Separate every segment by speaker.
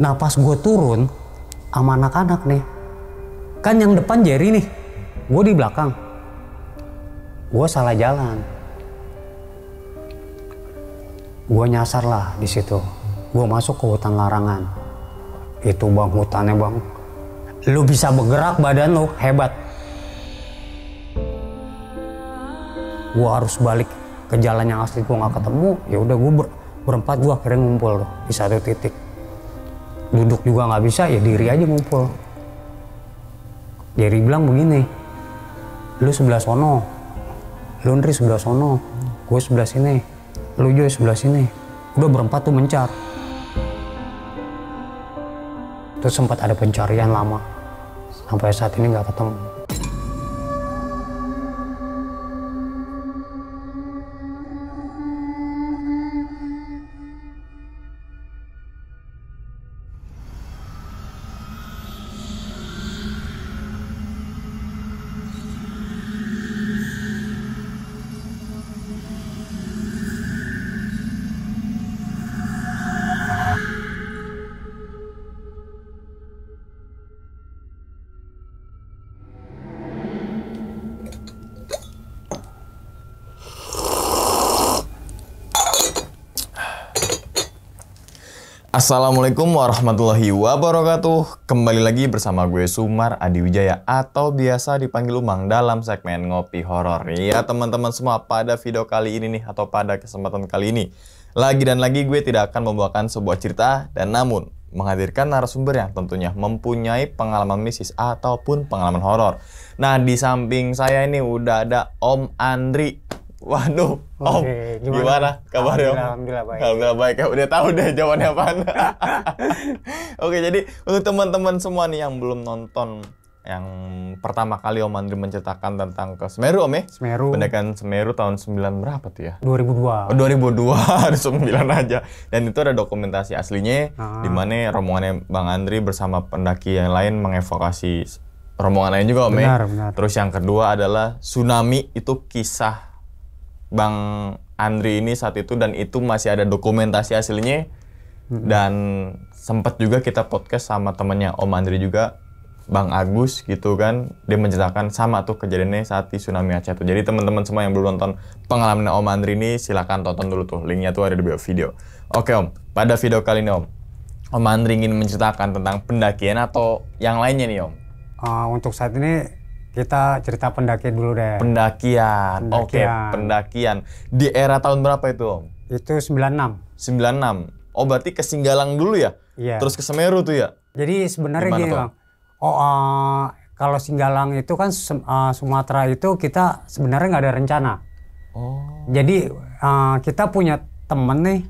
Speaker 1: Nah pas gue turun sama anak-anak nih, kan yang depan Jerry nih, gue di belakang. Gue salah jalan. Gue nyasar lah di situ. Gue masuk ke hutan larangan. Itu bang, hutannya bang, lu bisa bergerak badan lu hebat. Gue harus balik ke jalan yang asli, gue nggak ketemu. Ya udah gue berempat gue akhirnya ngumpul loh di satu titik. Duduk juga nggak bisa, ya diri aja ngumpul. Jerry bilang begini, lu sebelah sono, lu Ndri sebelah sono, gue sebelah sini, lu juga sebelah sini. Udah berempat tuh mencar. Terus sempat ada pencarian lama, sampai saat ini nggak ketemu.
Speaker 2: Assalamualaikum warahmatullahi wabarakatuh. Kembali lagi bersama gue Sumar Adi Wijaya atau biasa dipanggil Umang dalam segmen Ngopi Horor. Ya teman-teman semua, pada video kali ini nih atau pada kesempatan kali ini lagi dan lagi gue tidak akan membawakan sebuah cerita dan namun menghadirkan narasumber yang tentunya mempunyai pengalaman mistis ataupun pengalaman horor. Nah di samping saya ini udah ada Om Andri. Waduh, Om, gimana kabarnya Om?
Speaker 1: Alhamdulillah baik.
Speaker 2: Alhamdulillah baik ya, udah tahu deh jawabannya apaan. Oke, jadi untuk teman-teman semua nih yang belum nonton yang pertama kali Om Andri menceritakan tentang ke Semeru Om ya?
Speaker 1: Semeru.
Speaker 2: Pendakian Semeru tahun 9 berapa tuh ya?
Speaker 1: 2002.
Speaker 2: Oh, 2002, ada 9 aja. Dan itu ada dokumentasi aslinya, di mana rombongannya Bang Andri bersama pendaki yang lain mengevakuasi rombongan lain juga Om ya?
Speaker 1: Benar.
Speaker 2: Terus yang kedua adalah tsunami, itu kisah Bang Andri ini saat itu dan itu masih ada dokumentasi aslinya. Dan sempat juga kita podcast sama temennya Om Andri juga, Bang Agus gitu kan, dia menceritakan sama tuh kejadiannya saat di tsunami Aceh tuh. Jadi teman-teman semua yang belum nonton pengalaman Om Andri ini silahkan tonton dulu tuh, linknya tuh ada di bawah video. Oke Om, pada video kali ini Om Andri ingin menceritakan tentang pendakian atau yang lainnya nih Om?
Speaker 1: Untuk saat ini kita cerita pendakian dulu deh.
Speaker 2: Pendakian. Oke, pendakian. Di era tahun berapa itu Om?
Speaker 1: Itu 96.
Speaker 2: 96. Oh berarti ke Singgalang dulu ya?
Speaker 1: Iya.
Speaker 2: Terus ke Semeru tuh ya?
Speaker 1: Jadi sebenarnya gini Bang. Kalau Singgalang itu kan Sumatera itu kita sebenarnya nggak ada rencana.
Speaker 2: Oh.
Speaker 1: Jadi kita punya temen nih,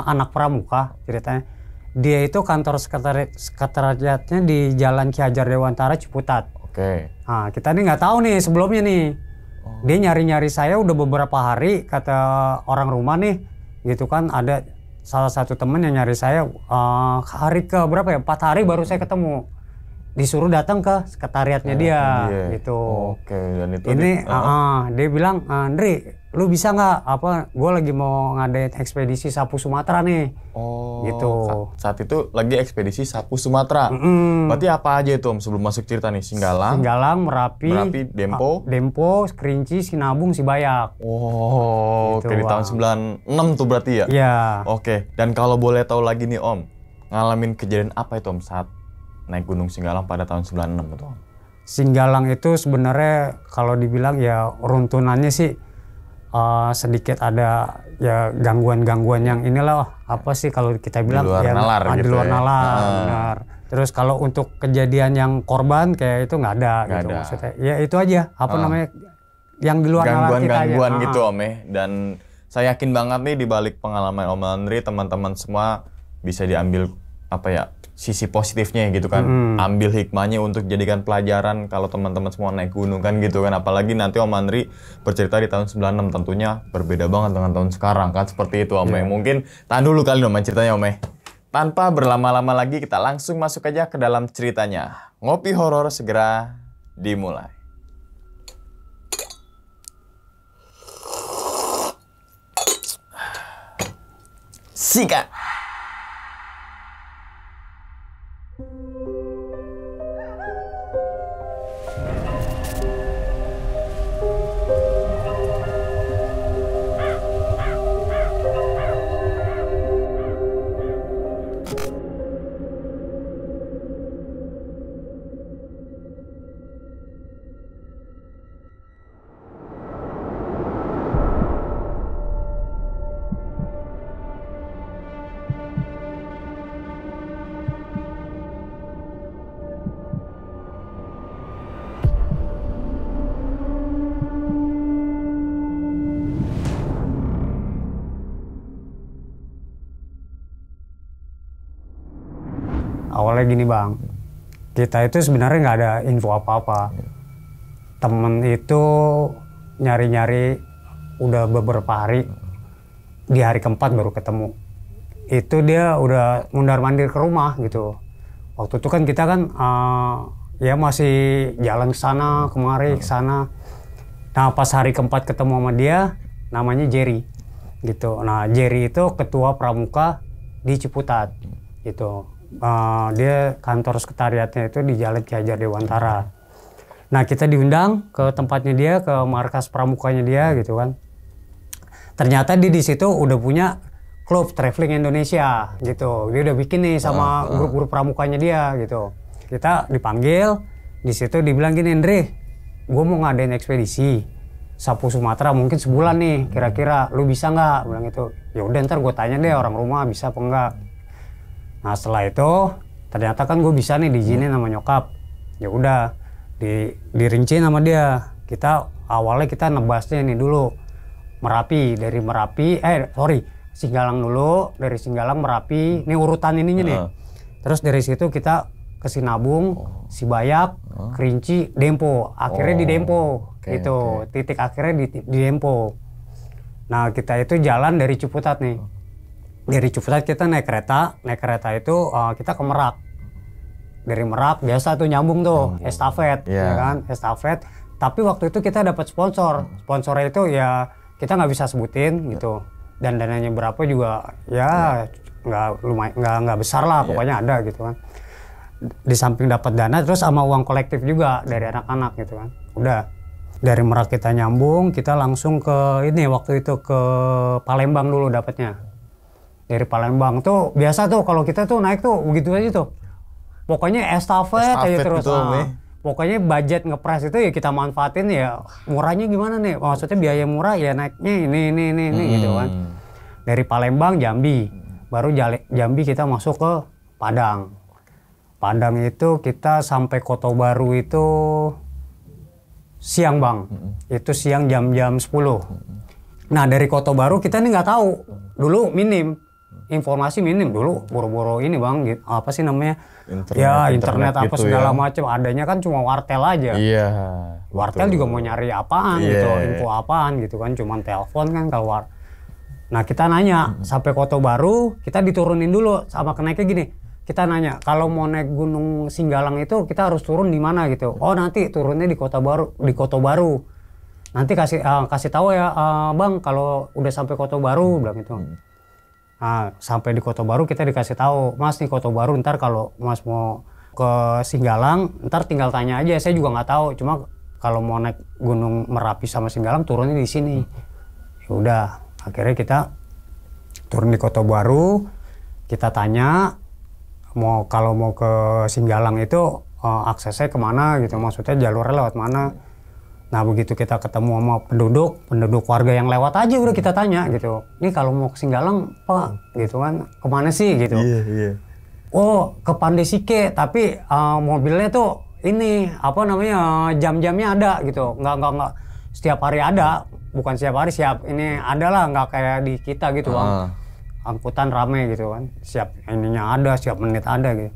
Speaker 1: anak pramuka ceritanya. Dia itu kantor sekretariatnya di Jalan Ki Hajar Dewantara Ciputat.
Speaker 2: Oke.
Speaker 1: Nah, kita nih nggak tahu nih sebelumnya nih. Dia nyari-nyari saya udah beberapa hari, kata orang rumah nih, gitu kan, ada salah satu temen yang nyari saya hari ke berapa ya? 4 hari baru saya ketemu. Disuruh datang ke sekretariatnya dia, gitu.
Speaker 2: Oke, dan itu
Speaker 1: ini dia bilang, Andri, lu bisa nggak? Gue lagi mau ngadain ekspedisi sapu Sumatera nih.
Speaker 2: Oh,
Speaker 1: gitu.
Speaker 2: Saat itu lagi ekspedisi sapu Sumatera. Berarti apa aja itu Om sebelum masuk cerita nih? Singgalang,
Speaker 1: Merapi, Dempo, Kerinci, Sinabung, Sibayak.
Speaker 2: Oh, gitu, di tahun 96 tuh berarti ya?
Speaker 1: Iya.
Speaker 2: Oke, dan kalau boleh tahu lagi nih Om, ngalamin kejadian apa itu Om saat naik Gunung Singgalang pada tahun 96 itu Om?
Speaker 1: Singgalang itu sebenarnya kalau dibilang ya runtunannya sih sedikit ada ya gangguan-gangguan yang inilah apa sih kalau kita bilang
Speaker 2: di luar
Speaker 1: ya
Speaker 2: nalar
Speaker 1: di
Speaker 2: gitu
Speaker 1: luar
Speaker 2: ya.
Speaker 1: Nalar, benar. Terus kalau untuk kejadian yang korban kayak itu nggak ada gitu maksudnya. Ya itu aja namanya yang di luar nalar kita aja.
Speaker 2: Gangguan gitu Om ya. Dan saya yakin banget nih di balik pengalaman Om Andri teman-teman semua bisa diambil apa ya, sisi positifnya gitu kan, ambil hikmahnya untuk jadikan pelajaran kalau teman-teman semua naik gunung kan gitu kan. Apalagi nanti Om Andri bercerita di tahun 96, tentunya berbeda banget dengan tahun sekarang kan, seperti itu Om. Mungkin tahan dulu kali dong ceritanya Om. Tanpa berlama-lama lagi kita langsung masuk aja ke dalam ceritanya. Ngopi Horor segera dimulai. Sikat.
Speaker 1: Awalnya gini bang, kita itu sebenarnya nggak ada info apa-apa. Temen itu nyari-nyari udah beberapa hari, di hari keempat baru ketemu. Itu dia udah mundar-mandir ke rumah gitu. Waktu itu kan kita kan ya masih jalan ke sana kemari ke sana. Nah pas hari keempat ketemu sama dia, namanya Jerry gitu. Nah Jerry itu ketua pramuka di Ciputat gitu. Dia kantor sekretariatnya itu di Jalan Ki Hajar Dewantara. Nah kita diundang ke tempatnya dia, ke markas pramukanya dia gitu kan. Ternyata dia di situ udah punya klub traveling Indonesia gitu. Dia udah bikin nih sama grup-grup pramukanya dia gitu. Kita dipanggil, di situ dibilang gini, Andre, gue mau ngadain ekspedisi sapu Sumatera mungkin sebulan nih kira-kira, lu bisa nggak? Bilang itu. Ya udah ntar gue tanya deh orang rumah bisa apa enggak. Nah setelah itu ternyata kan gue bisa nih diizinin sama nyokap. Ya udah dirinciin sama dia. Kita awalnya kita nebasnya nih dulu Merapi, dari Merapi Singgalang dulu, dari Singgalang Merapi. Ini urutan ininya nih. Terus dari situ kita ke Sinabung, Sibayak, Kerinci, Dempo. Akhirnya di Dempo gitu. Titik akhirnya di Dempo. Nah kita itu jalan dari Ciputat nih. Dari Ciputat kita naik kereta itu kita ke Merak. Dari Merak biasa tuh nyambung tuh estafet, ya kan, estafet. Tapi waktu itu kita dapat sponsornya itu ya kita nggak bisa sebutin gitu. Dan dananya berapa juga ya nggak besar lah, pokoknya ada gitu kan. Di samping dapat dana terus sama uang kolektif juga dari anak-anak gitu kan. Udah dari Merak kita nyambung, kita langsung ke ini waktu itu ke Palembang dulu dapatnya. Dari Palembang tuh biasa tuh kalau kita tuh naik tuh begitu aja tuh. Pokoknya estafet aja terus. Pokoknya budget ngepres itu ya kita manfaatin ya. Murahnya gimana nih? Maksudnya biaya murah ya naiknya ini gitu kan. Dari Palembang Jambi. Baru Jambi kita masuk ke Padang. Padang itu kita sampai Kota Baru itu siang bang. Itu siang jam 10. Nah dari Kota Baru kita nih nggak tahu. Dulu informasi minim dulu, boro-boro ini bang, gitu. Apa sih namanya? Internet apa gitu segala macam. Adanya kan cuma wartel aja.
Speaker 2: Iya.
Speaker 1: Wartel juga mau nyari apaan gitu, info apaan gitu kan, cuma telepon kan kalau Nah kita nanya sampai Kota Baru, kita diturunin dulu sama kenaiknya gini. Kita nanya kalau mau naik Gunung Singgalang itu kita harus turun di mana gitu. Oh nanti turunnya di Kota Baru. Nanti kasih tahu ya bang kalau udah sampai Kota Baru bilang gitu. Nah, sampai di Kota Baru kita dikasih tahu, Mas nih Kota Baru ntar kalau Mas mau ke Singgalang, ntar tinggal tanya aja. Saya juga nggak tahu, cuma kalau mau naik Gunung Merapi sama Singgalang turunnya di sini. Ya udah, akhirnya kita turun di Kota Baru, kita tanya kalau mau ke Singgalang itu aksesnya kemana gitu, maksudnya jalurnya lewat mana. Nah begitu kita ketemu sama penduduk warga yang lewat aja udah kita tanya gitu. Ini kalau mau ke Singgalang Pak gitu kan kemana sih gitu. Oh ke Pandesike tapi mobilnya tuh ini apa namanya jam-jamnya ada gitu. Nggak setiap hari ada. Bukan setiap hari ini ada lah nggak kayak di kita gitu bang. Angkutan rame gitu kan. Siap ininya ada, siap menit ada gitu.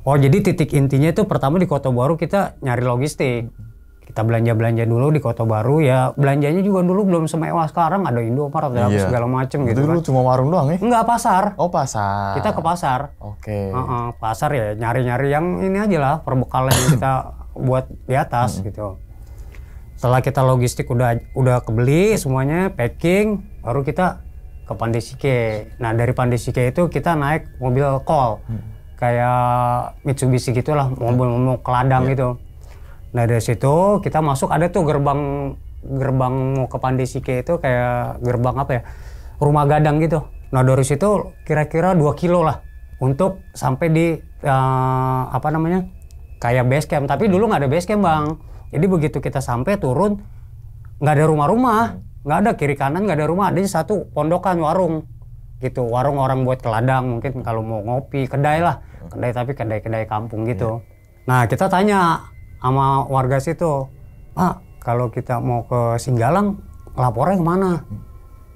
Speaker 1: Oh jadi titik intinya itu pertama di Kota Baru kita nyari logistik. Kita belanja dulu di Kota Baru ya, belanjanya juga dulu belum semewah sekarang, ada Indomaret ada segala macem gitu
Speaker 2: dulu
Speaker 1: kan.
Speaker 2: Cuma warung doang ya?
Speaker 1: Enggak, pasar.
Speaker 2: Oh pasar.
Speaker 1: Kita ke pasar.
Speaker 2: Oke.
Speaker 1: Pasar ya nyari-nyari yang ini aja lah, perbekalan yang kita buat di atas gitu. Setelah kita logistik udah kebeli semuanya, packing, baru kita ke Pandesike. Nah dari Pandesike itu kita naik mobil kol, kayak Mitsubishi gitulah, mobil keladang gitu. Nah dari situ kita masuk, ada tuh gerbang mau ke Pandesike itu kayak gerbang apa ya, rumah gadang gitu. Nah dari situ kira-kira 2 kilo lah untuk sampai di apa namanya kayak base camp, tapi dulu nggak ada base camp bang. Jadi begitu kita sampai turun nggak ada rumah-rumah, nggak ada kiri kanan, nggak ada rumah, ada satu pondokan warung gitu, warung orang buat keladang mungkin kalau mau ngopi, kedai tapi kedai kampung gitu. Nah kita tanya sama warga situ, Pak, kalau kita mau ke Singgalang, lapornya kemana?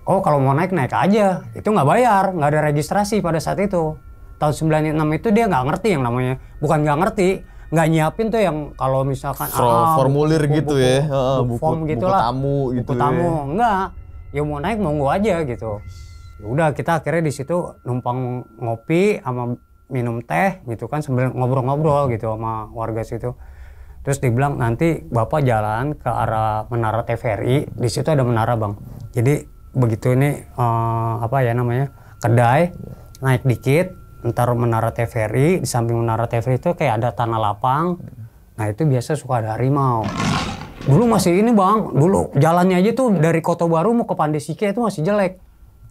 Speaker 1: Oh, kalau mau naik aja. Itu nggak bayar, nggak ada registrasi pada saat itu. tahun 96 itu dia nggak ngerti yang namanya, bukan nggak ngerti, nggak nyiapin tuh yang kalau misalkan
Speaker 2: formulir gitu ya,
Speaker 1: form
Speaker 2: buku
Speaker 1: gitulah,
Speaker 2: tamu gitu.
Speaker 1: buku tamu, enggak, ya mau naik monggo aja gitu. Ya udah kita akhirnya di situ numpang ngopi sama minum teh gitu kan sambil ngobrol-ngobrol gitu sama warga situ. Terus dibilang nanti Bapak jalan ke arah Menara TVRI, di situ ada menara Bang. Jadi begitu ini apa ya namanya kedai, naik dikit, ntar Menara TVRI, di samping Menara TVRI itu kayak ada tanah lapang. Nah itu biasa suka ada harimau. Dulu masih ini Bang, dulu jalannya aja tuh dari Kota Baru mau ke Pandesike itu masih jelek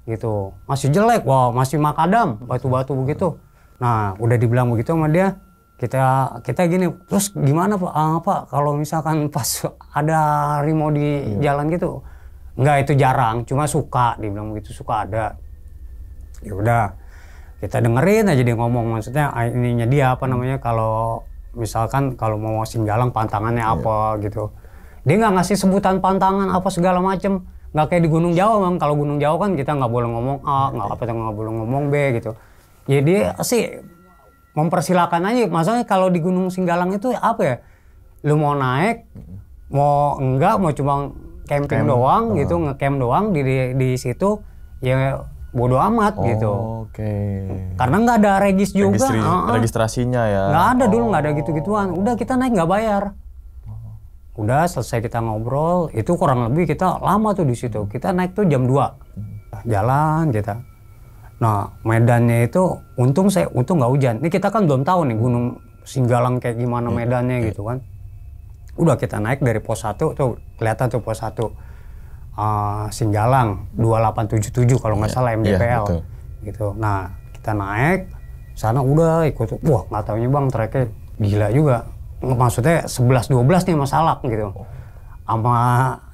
Speaker 1: gitu, masih jelek, wah masih makadam, batu-batu begitu. Nah udah dibilang begitu sama dia. Kita gini, terus gimana Pak kalau misalkan pas ada harimau di jalan gitu? Enggak, itu jarang, cuma suka, dibilang begitu, suka ada. Ya udah, kita dengerin aja dia ngomong, maksudnya ininya dia apa namanya, kalau misalkan kalau mau Singgalang pantangannya apa gitu. Dia nggak ngasih sebutan pantangan apa segala macem, nggak kayak di Gunung Jawa Bang. Kalau Gunung Jawa kan kita nggak boleh ngomong A, nggak boleh ngomong B gitu. Ya dia sih mempersilakan aja. Maksudnya kalau di Gunung Singgalang itu apa ya? Lu mau naik, mau enggak, mau cuma camping doang gitu, ngecamp doang di situ, ya bodo amat gitu.
Speaker 2: Oke.
Speaker 1: Karena nggak ada regis juga.
Speaker 2: Registrasinya ya.
Speaker 1: Nggak ada dulu, nggak ada gitu-gituan. Udah kita naik nggak bayar. Udah selesai kita ngobrol, itu kurang lebih kita lama tuh di situ. Kita naik tuh jam 2. Jalan kita. Nah, medannya itu untung nggak hujan. Ini kita kan belum tahu nih Gunung Singgalang kayak gimana medannya gitu kan. Udah kita naik dari pos 1 tuh kelihatan tuh pos 1 Singgalang 2877 kalau nggak salah MDPL gitu. Nah, kita naik sana udah ikut. Wah, nggak taunya Bang treknya gila juga. Maksudnya 11-12 nih sama Salak gitu. Sama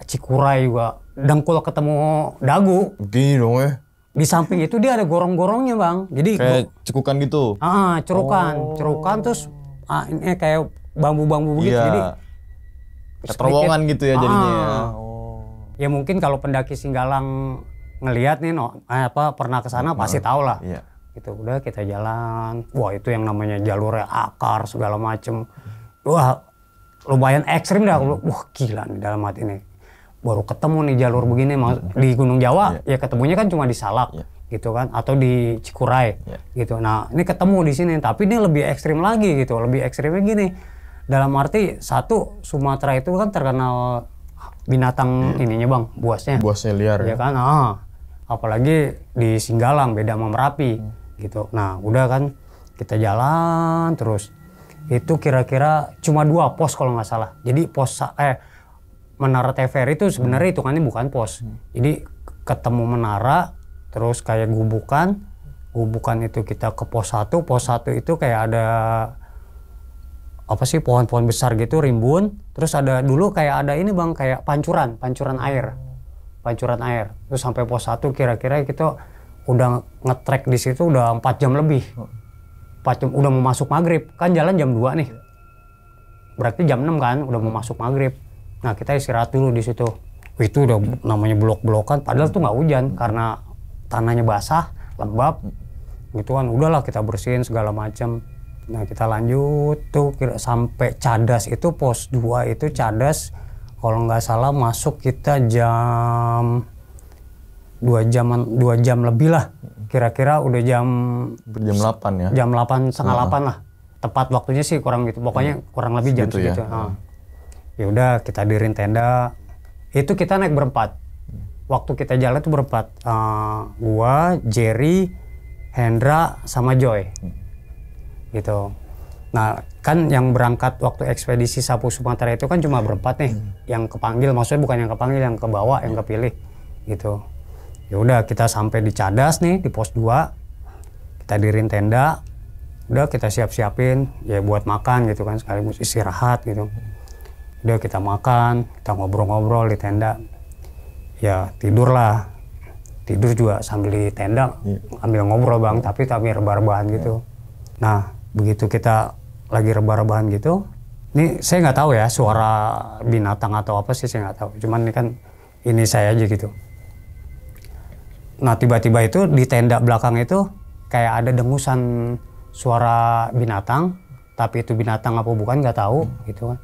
Speaker 1: Cikuray juga. Dengkul ketemu Dagu.
Speaker 2: Gini dong ya.
Speaker 1: Di samping itu dia ada gorong-gorongnya Bang. Jadi
Speaker 2: kayak cekukan gitu.
Speaker 1: Cerukan terus ini kayak bambu-bambu begitu.
Speaker 2: Iya.
Speaker 1: Jadi
Speaker 2: terowongan gitu ya jadinya.
Speaker 1: Ya mungkin kalau pendaki Singgalang ngelihat nih pernah ke sana pasti tahu lah.
Speaker 2: Iya.
Speaker 1: Gitu udah kita jalan. Wah, itu yang namanya jalurnya akar segala macem. Wah, lumayan ekstrim dah. Wah, gila nih dalam hati ini. Baru ketemu nih jalur begini di Gunung Jawa, ya ketemunya kan cuma di Salak, gitu kan, atau di Cikuray, gitu. Nah, ini ketemu di sini, tapi ini lebih ekstrim lagi gitu. Lebih ekstrimnya gini, dalam arti satu Sumatera itu kan terkenal binatang ininya Bang, buasnya.
Speaker 2: Buasnya liar
Speaker 1: ya kan. Apalagi di Singgalang beda sama Merapi, gitu. Nah, udah kan kita jalan terus. Itu kira-kira cuma 2 pos kalau nggak salah. Jadi Menara TVRI itu sebenarnya hitungannya bukan pos. Jadi ketemu menara, terus kayak gubukan itu kita ke pos 1 itu kayak ada apa sih pohon-pohon besar gitu rimbun. Terus ada dulu kayak ada ini Bang, kayak pancuran air. Terus sampai pos 1 kira-kira kita udah nge-trek di situ udah 4 jam lebih. 4 jam udah mau masuk maghrib. Kan jalan jam 2 nih. Berarti jam 6 kan udah mau masuk maghrib. Nah, kita istirahat dulu di situ. Itu udah namanya blok-blokan, padahal tuh nggak hujan karena tanahnya basah, lembab. Gitu kan, udahlah kita bersihin segala macam. Nah, kita lanjut tuh sampai Cadas itu pos 2 itu Cadas. Kalau nggak salah masuk kita jam 2 jam lebih lah. Kira-kira udah jam
Speaker 2: 8 ya.
Speaker 1: Jam 8, setengah 8 lah. Tepat waktunya sih kurang gitu. Pokoknya kurang lebih jam segitu. Ya. Ya udah kita dirin tenda. Itu kita naik berempat. Waktu kita jalan tuh berempat. Gua, Jerry, Hendra, sama Joy. Gitu. Nah, kan yang berangkat waktu ekspedisi Sapu Sumatera itu kan cuma berempat nih. Yang kepanggil, maksudnya bukan yang kepanggil, yang kebawa, yang kepilih. Gitu. Ya udah kita sampai di Cadas nih, di pos 2. Kita dirin tenda. Udah kita siap-siapin ya buat makan gitu kan, sekaligus istirahat gitu. Udah kita makan, kita ngobrol-ngobrol di tenda. Ya tidurlah. Tidur juga sambil di tenda, ambil ngobrol Bang, tapi rebah-rebahan gitu. Nah, begitu kita lagi rebah-rebahan gitu, ini saya nggak tahu ya suara binatang atau apa sih, saya nggak tahu. Cuman ini kan ini saya aja gitu. Nah, tiba-tiba itu di tenda belakang itu kayak ada dengusan suara binatang, tapi itu binatang apa bukan nggak tahu gitu kan.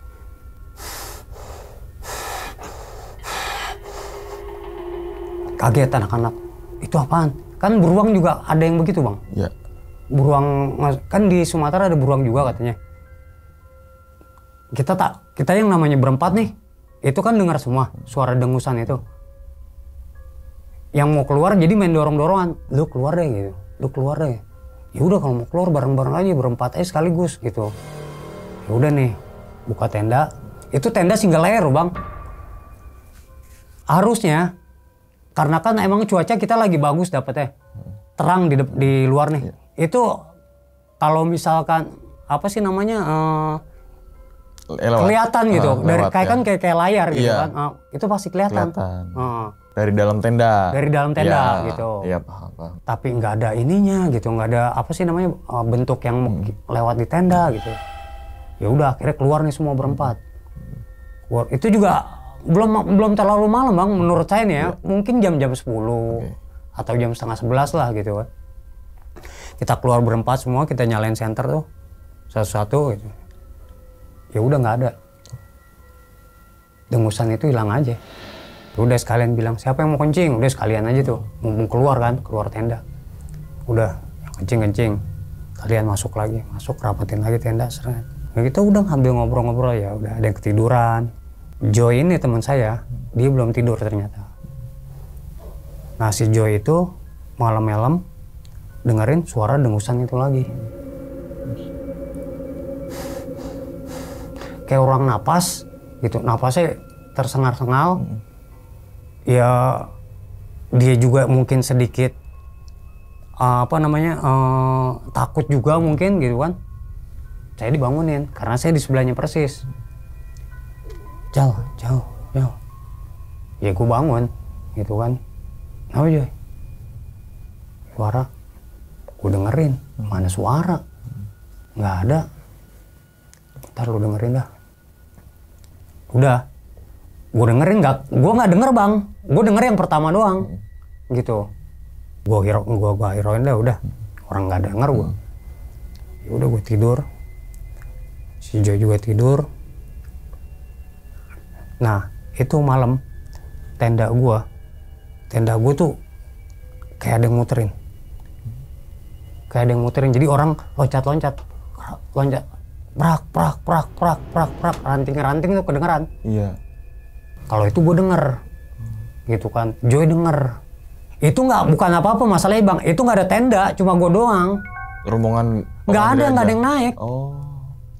Speaker 1: Kaget anak-anak, itu apaan? Kan beruang juga ada yang begitu bang.
Speaker 2: Iya.
Speaker 1: Beruang, kan di Sumatera ada beruang juga katanya. Kita yang namanya berempat nih, itu kan dengar semua suara dengusan itu. Yang mau keluar jadi main dorong-dorongan, lu keluar deh gitu, lu keluar deh. Ya udah kalau mau keluar bareng-bareng aja berempat aja sekaligus gitu. Ya udah nih, buka tenda. Itu tenda single layer bang. Harusnya karena kan emang cuaca kita lagi bagus dapetnya, terang di luar nih. Itu kalau misalkan apa sih namanya kelihatan gitu, dari kayak kan kayak layar gitu kan, itu pasti kelihatan.
Speaker 2: Dari dalam tenda.
Speaker 1: Dari dalam tenda gitu.
Speaker 2: Iya paham.
Speaker 1: Tapi nggak ada ininya gitu, nggak ada apa sih namanya bentuk yang lewat di tenda gitu. Ya udah akhirnya keluar nih semua berempat. Keluar. Itu juga belum terlalu malam bang menurut saya nih ya. Mungkin jam 10 atau jam setengah 11 lah gitu kan. Kita keluar berempat semua, kita nyalain senter tuh satu-satu gitu. Ya udah nggak ada. Dengusan itu hilang aja. Udah sekalian bilang siapa yang mau kencing, udah sekalian aja tuh mumpung keluar kan, keluar tenda. Udah kencing kalian masuk rapatin lagi tenda seret. Nah, kita udah sambil ngobrol-ngobrol, ya udah ada yang ketiduran. Joy ini teman saya, dia belum tidur ternyata. Nah si Joy itu malam-malam dengerin suara dengusan itu lagi. Kayak orang napas gitu, napasnya tersengal-sengal. Ya dia juga mungkin sedikit takut juga mungkin gitu kan. Saya dibangunin karena saya di sebelahnya persis. Jauh. Ya gue bangun gitu kan. Apa Joy? Suara. Gue dengerin. Mana suara? Nggak ada. Ntar lu dengerin dah. Udah. Gue dengerin gue nggak denger bang. Gue denger yang pertama doang. Gitu. Gue hirauin dah udah. Orang nggak denger gue. Ya udah gue tidur. Si Joy juga tidur. Nah itu malam tenda gue tuh kayak ada yang muterin. Jadi orang loncat prak ranting tuh kedengeran.
Speaker 2: Iya.
Speaker 1: Kalau itu gue denger gitu kan. Joy denger. Itu bukan apa-apa masalahnya bang, itu nggak ada tenda, cuma gue doang.
Speaker 2: Rombongan
Speaker 1: nggak ada yang naik.
Speaker 2: Oh.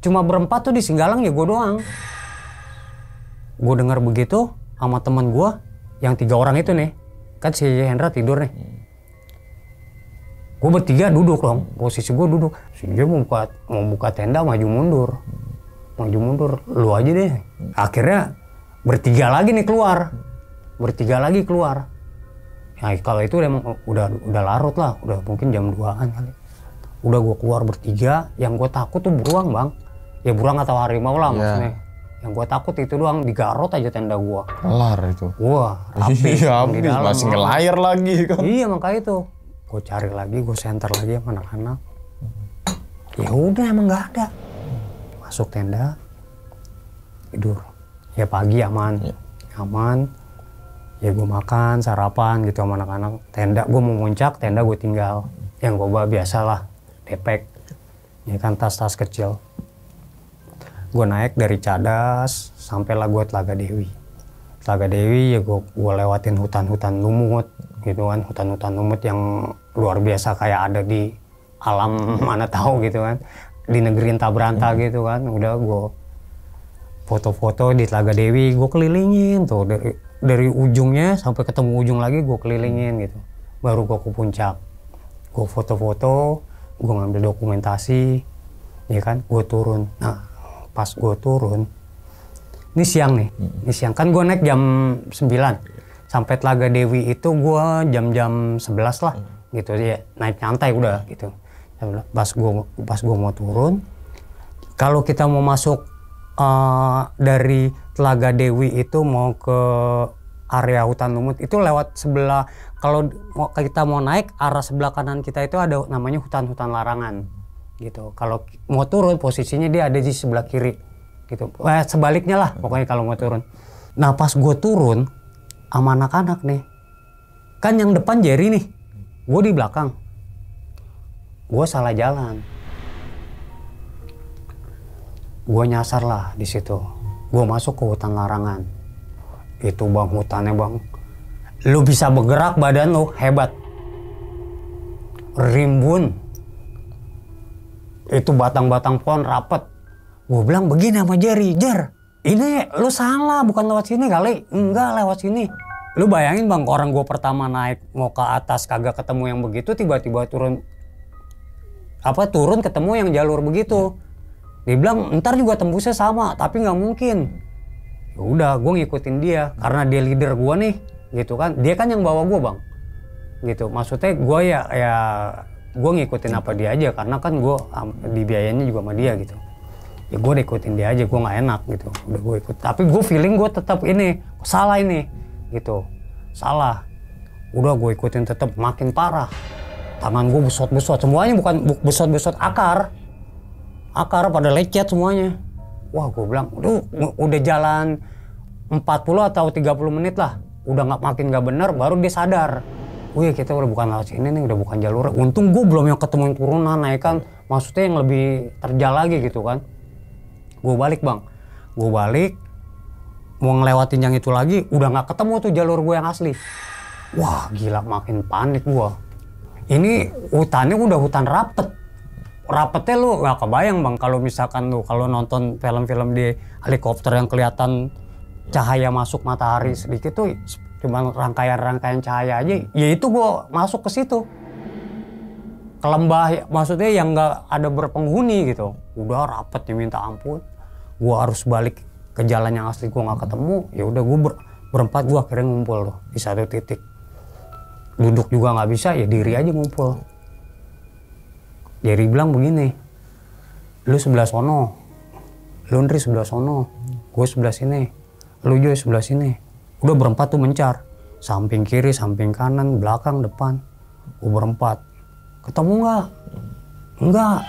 Speaker 1: Cuma berempat tuh di Singgalang, ya gue doang. Gue denger begitu sama temen gue yang 3 orang itu nih, kan si Hendra tidur nih. Gue bertiga duduk dong, posisi gue duduk. Si Joy mau buka tenda, maju mundur, lu aja deh. Akhirnya bertiga lagi keluar. Nah, kalau itu udah larut lah, udah mungkin jam 2-an kali. Udah gue keluar bertiga, yang gue takut tuh beruang bang. Ya beruang atau harimau lah maksudnya. Yang gue takut itu doang, digarot aja tenda gue.
Speaker 2: Kelar itu.
Speaker 1: Wah, rapi.
Speaker 2: Iya, masih ngelayar lagi kan.
Speaker 1: Iya makanya itu. Gue cari lagi, gue senter lagi sama anak-anak. Ya udah emang nggak ada. Masuk tenda, tidur. Ya pagi aman. Ya gue makan, sarapan gitu sama anak-anak. Tenda, gue mau muncak, tenda gue tinggal. Yang gue bawa biasalah, depek. Ya kan tas-tas kecil. Gue naik dari Cadas, sampailah gue Telaga Dewi. Telaga Dewi ya gue lewatin hutan-hutan lumut gitu kan. Hutan-hutan lumut yang luar biasa kayak ada di alam mana tahu gitu kan. Di negeri entah berantah gitu kan. Udah gue foto-foto di Telaga Dewi, gue kelilingin tuh dari ujungnya sampai ketemu ujung lagi gue kelilingin gitu. Baru gue ke puncak, gue foto-foto, gue ngambil dokumentasi, ya kan, gue turun. Nah pas gue turun, ini siang kan gue naik jam 9, sampai Telaga Dewi itu gue jam 11 lah, gitu ya, naik nyantai udah gitu. Pas gue mau turun, kalau kita mau masuk dari Telaga Dewi itu mau ke area hutan lumut itu lewat sebelah. Kalau kita mau naik arah sebelah kanan kita itu ada namanya hutan-hutan larangan gitu. Kalau mau turun posisinya dia ada di sebelah kiri gitu. Sebaliknya lah pokoknya kalau mau turun. Nah pas gue turun sama anak-anak nih, kan yang depan Jerry nih, gue di belakang, gue salah jalan, gue nyasar lah di situ. Gue masuk ke hutan larangan. Itu bang, hutannya bang, lu bisa bergerak badan lu hebat. Rimbun. Itu batang-batang pohon rapet. Gue bilang begini sama Jerry, Jer, ini lu salah, bukan lewat sini kali. Enggak, lewat sini. Lu bayangin bang, orang gue pertama naik mau ke atas kagak ketemu yang begitu, tiba-tiba turun ketemu yang jalur begitu. Dia bilang ntar juga tembusnya sama, tapi nggak mungkin. Ya udah, gue ngikutin dia karena dia leader gue nih, gitu kan. Dia kan yang bawa gue bang, gitu. Maksudnya gue ya gue ngikutin apa dia aja karena kan gue dibiayainya juga sama dia gitu. Ya gue ikutin dia aja, gue nggak enak gitu. Udah gue ikut, tapi gue feeling gue tetap ini salah ini, gitu. Salah. Udah gue ikutin tetap makin parah. Tangan gue besot-besot, semuanya bukan besot-besot akar pada lecet semuanya. Wah gue bilang, udah jalan 40 atau 30 menit lah, udah makin gak bener, baru dia sadar. Wih kita udah bukan lewat sini nih, udah bukan jalur. Untung gue belum yang ketemu yang turunan, naikan, maksudnya yang lebih terjal lagi gitu kan. Gue balik bang, gue balik, mau ngelewatin yang itu lagi, udah gak ketemu tuh jalur gue yang asli. Wah gila, makin panik gue. Ini hutannya udah hutan rapet. Rapetnya lu gak kebayang bang, kalau misalkan lu kalau nonton film-film di helikopter yang kelihatan cahaya masuk matahari sedikit tuh cuma rangkaian-rangkaian cahaya aja, ya itu gua masuk ke situ ke lembah, maksudnya yang gak ada berpenghuni gitu. Udah rapetnya minta ampun, gua harus balik ke jalan yang asli, gua gak ketemu. Ya udah gua berempat gua akhirnya ngumpul loh di satu titik. Duduk juga gak bisa, ya diri aja ngumpul. Jerry bilang begini, lu sebelah sono, lu Ndri sebelah sono, gue sebelah sini, lu Joy sebelah sini. Udah berempat tuh mencar, samping kiri, samping kanan, belakang, depan. Gue berempat, ketemu nggak? Enggak.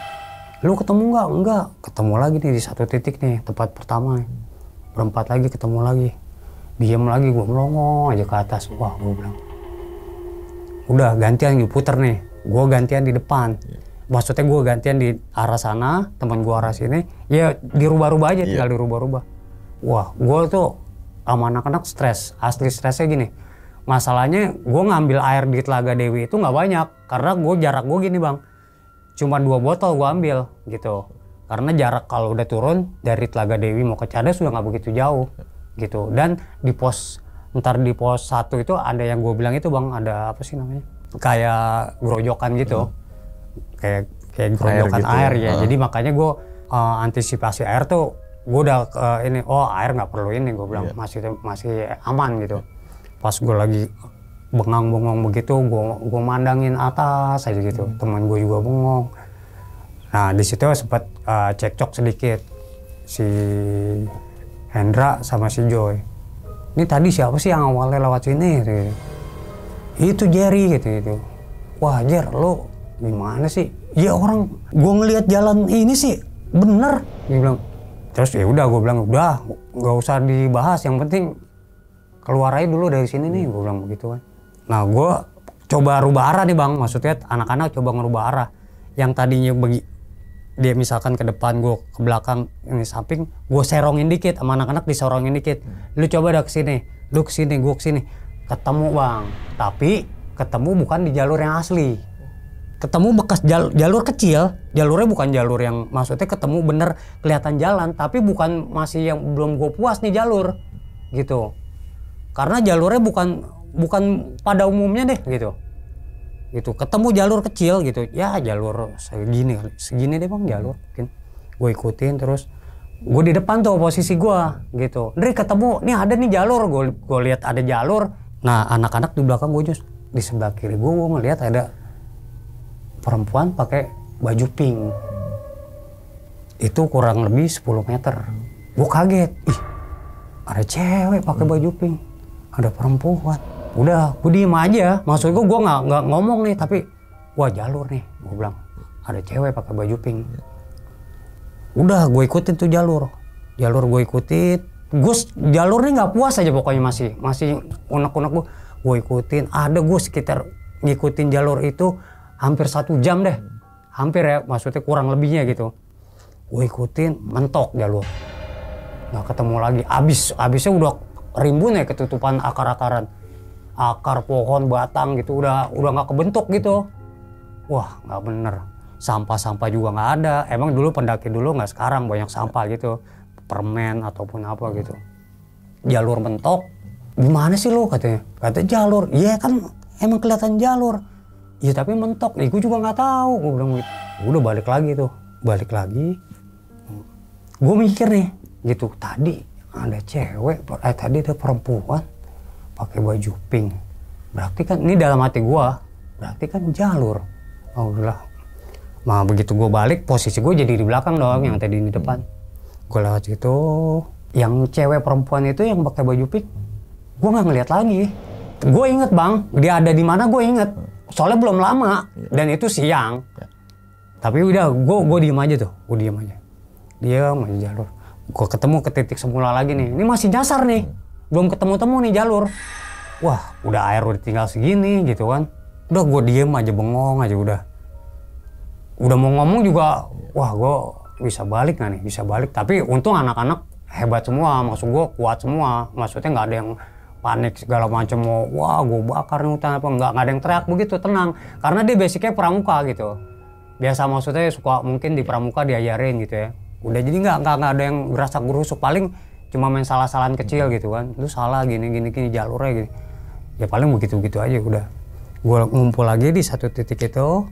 Speaker 1: Lu ketemu nggak? Enggak. Ketemu lagi nih di satu titik nih, tempat pertama nih. Berempat lagi ketemu lagi, diam lagi, gue melongo aja ke atas. Wah gue bilang, udah gantian diputer nih, gue gantian di depan. Maksudnya gue gantian di arah sana, teman gue arah sini, ya dirubah-rubah aja, tinggal dirubah-rubah. Wah, gue tuh sama anak-anak stres, asli stresnya gini. Masalahnya gue ngambil air di Telaga Dewi itu nggak banyak, karena jarak gue gini bang, cuma 2 botol gue ambil gitu. Karena jarak kalau udah turun dari Telaga Dewi mau ke Cadas sudah nggak begitu jauh gitu. Dan di pos 1 itu ada yang gue bilang itu bang, ada apa sih namanya? Kayak grojokan gitu. Kayak gerojokan air gitu. Ya. Jadi makanya gue antisipasi air tuh gue udah air nggak perlu ini, gue bilang masih aman gitu. Pas gue lagi bengong begitu, gue mandangin atas aja gitu. Teman gue juga bengong. Nah di situ sempat cekcok sedikit si Hendra sama si Joy. Ini tadi siapa sih yang awalnya lewat sini? Gitu. Itu Jerry gitu. Wah Jer, lo gimana sih? Ya orang gue ngelihat jalan ini sih bener, dia bilang. Terus ya udah gue bilang udah nggak usah dibahas, yang penting keluar aja dulu dari sini nih, gue bilang begitu kan. Nah gue coba rubah arah nih bang, maksudnya anak-anak coba ngerubah arah. Yang tadinya dia misalkan ke depan, gue ke belakang, ini samping, gue serongin dikit sama anak-anak, diserongin dikit. Lu coba dah kesini, lu kesini, gue kesini, ketemu bang. Tapi ketemu bukan di jalur yang asli. Ketemu bekas jalur kecil, jalurnya bukan jalur yang maksudnya ketemu bener kelihatan jalan, tapi bukan masih yang belum gue puas nih jalur gitu. Karena jalurnya bukan pada umumnya deh gitu. Gitu. Ketemu jalur kecil gitu. Ya jalur segini deh bang jalur. Mungkin gue ikutin terus gue di depan tuh posisi gue gitu. Ndri ketemu, nih ada nih jalur, gue lihat ada jalur. Nah anak-anak di belakang gue just di sebelah kiri gue ngeliat ada perempuan pakai baju pink. Itu kurang lebih 10 meter. Gue kaget, ih ada cewek pakai baju pink. ada perempuan. Udah, gue diem aja. Maksud gue nggak ngomong nih, tapi wah jalur nih, gue bilang ada cewek pakai baju pink. Udah, gue ikutin tuh jalur gue ikutin. Jalur nih nggak puas aja pokoknya masih unek-unek gue ikutin. Ada gue sekitar ngikutin jalur itu hampir 1 jam deh, hampir ya, maksudnya kurang lebihnya gitu. Gue ikutin, mentok jalur, nggak ketemu lagi. Abisnya udah rimbun ya, ketutupan akar pohon, batang gitu, udah nggak kebentuk gitu. Wah, nggak bener. Sampah juga nggak ada. Emang dulu pendaki dulu nggak, sekarang banyak sampah gitu, permen ataupun apa gitu. Jalur mentok. Gimana sih lo katanya? Kata jalur. Iya kan emang kelihatan jalur. Iya tapi mentok. Gue juga nggak tahu. Gue bilang gitu. Udah balik lagi. Gue mikir nih gitu. Tadi ada cewek. Tadi ada perempuan pakai baju pink. Berarti kan ini dalam hati gue. Berarti kan jalur. Alhamdulillah. Nah begitu gue balik, posisi gue jadi di belakang dong, yang tadi di depan. Gue lewat situ, yang cewek perempuan itu yang pakai baju pink, gue nggak ngeliat lagi. Gue inget bang, dia ada di mana gue inget. Soalnya belum lama dan itu siang. Tapi udah, gue diem aja tuh, diam aja jalur. Gue ketemu ke titik semula lagi nih. Ini masih nyasar nih, belum ketemu nih jalur. Wah, udah air udah tinggal segini gitu kan. Udah gue diem aja, bengong aja udah. Udah mau ngomong juga, wah gue bisa balik nggak nih? Bisa balik. Tapi untung anak-anak hebat semua, maksud gue kuat semua. Maksudnya nggak ada yang panik segala macam, mau wah gue bakar nih hutan apa, nggak ada yang teriak begitu, tenang. Karena dia basicnya pramuka gitu. Biasa maksudnya suka mungkin di pramuka diajarin gitu ya. Udah jadi nggak ada yang gerasak gerusuk, paling cuma main salah-salahan kecil gitu kan. Lu salah gini jalurnya gini. Ya paling begitu aja udah. Gue ngumpul lagi di satu titik itu.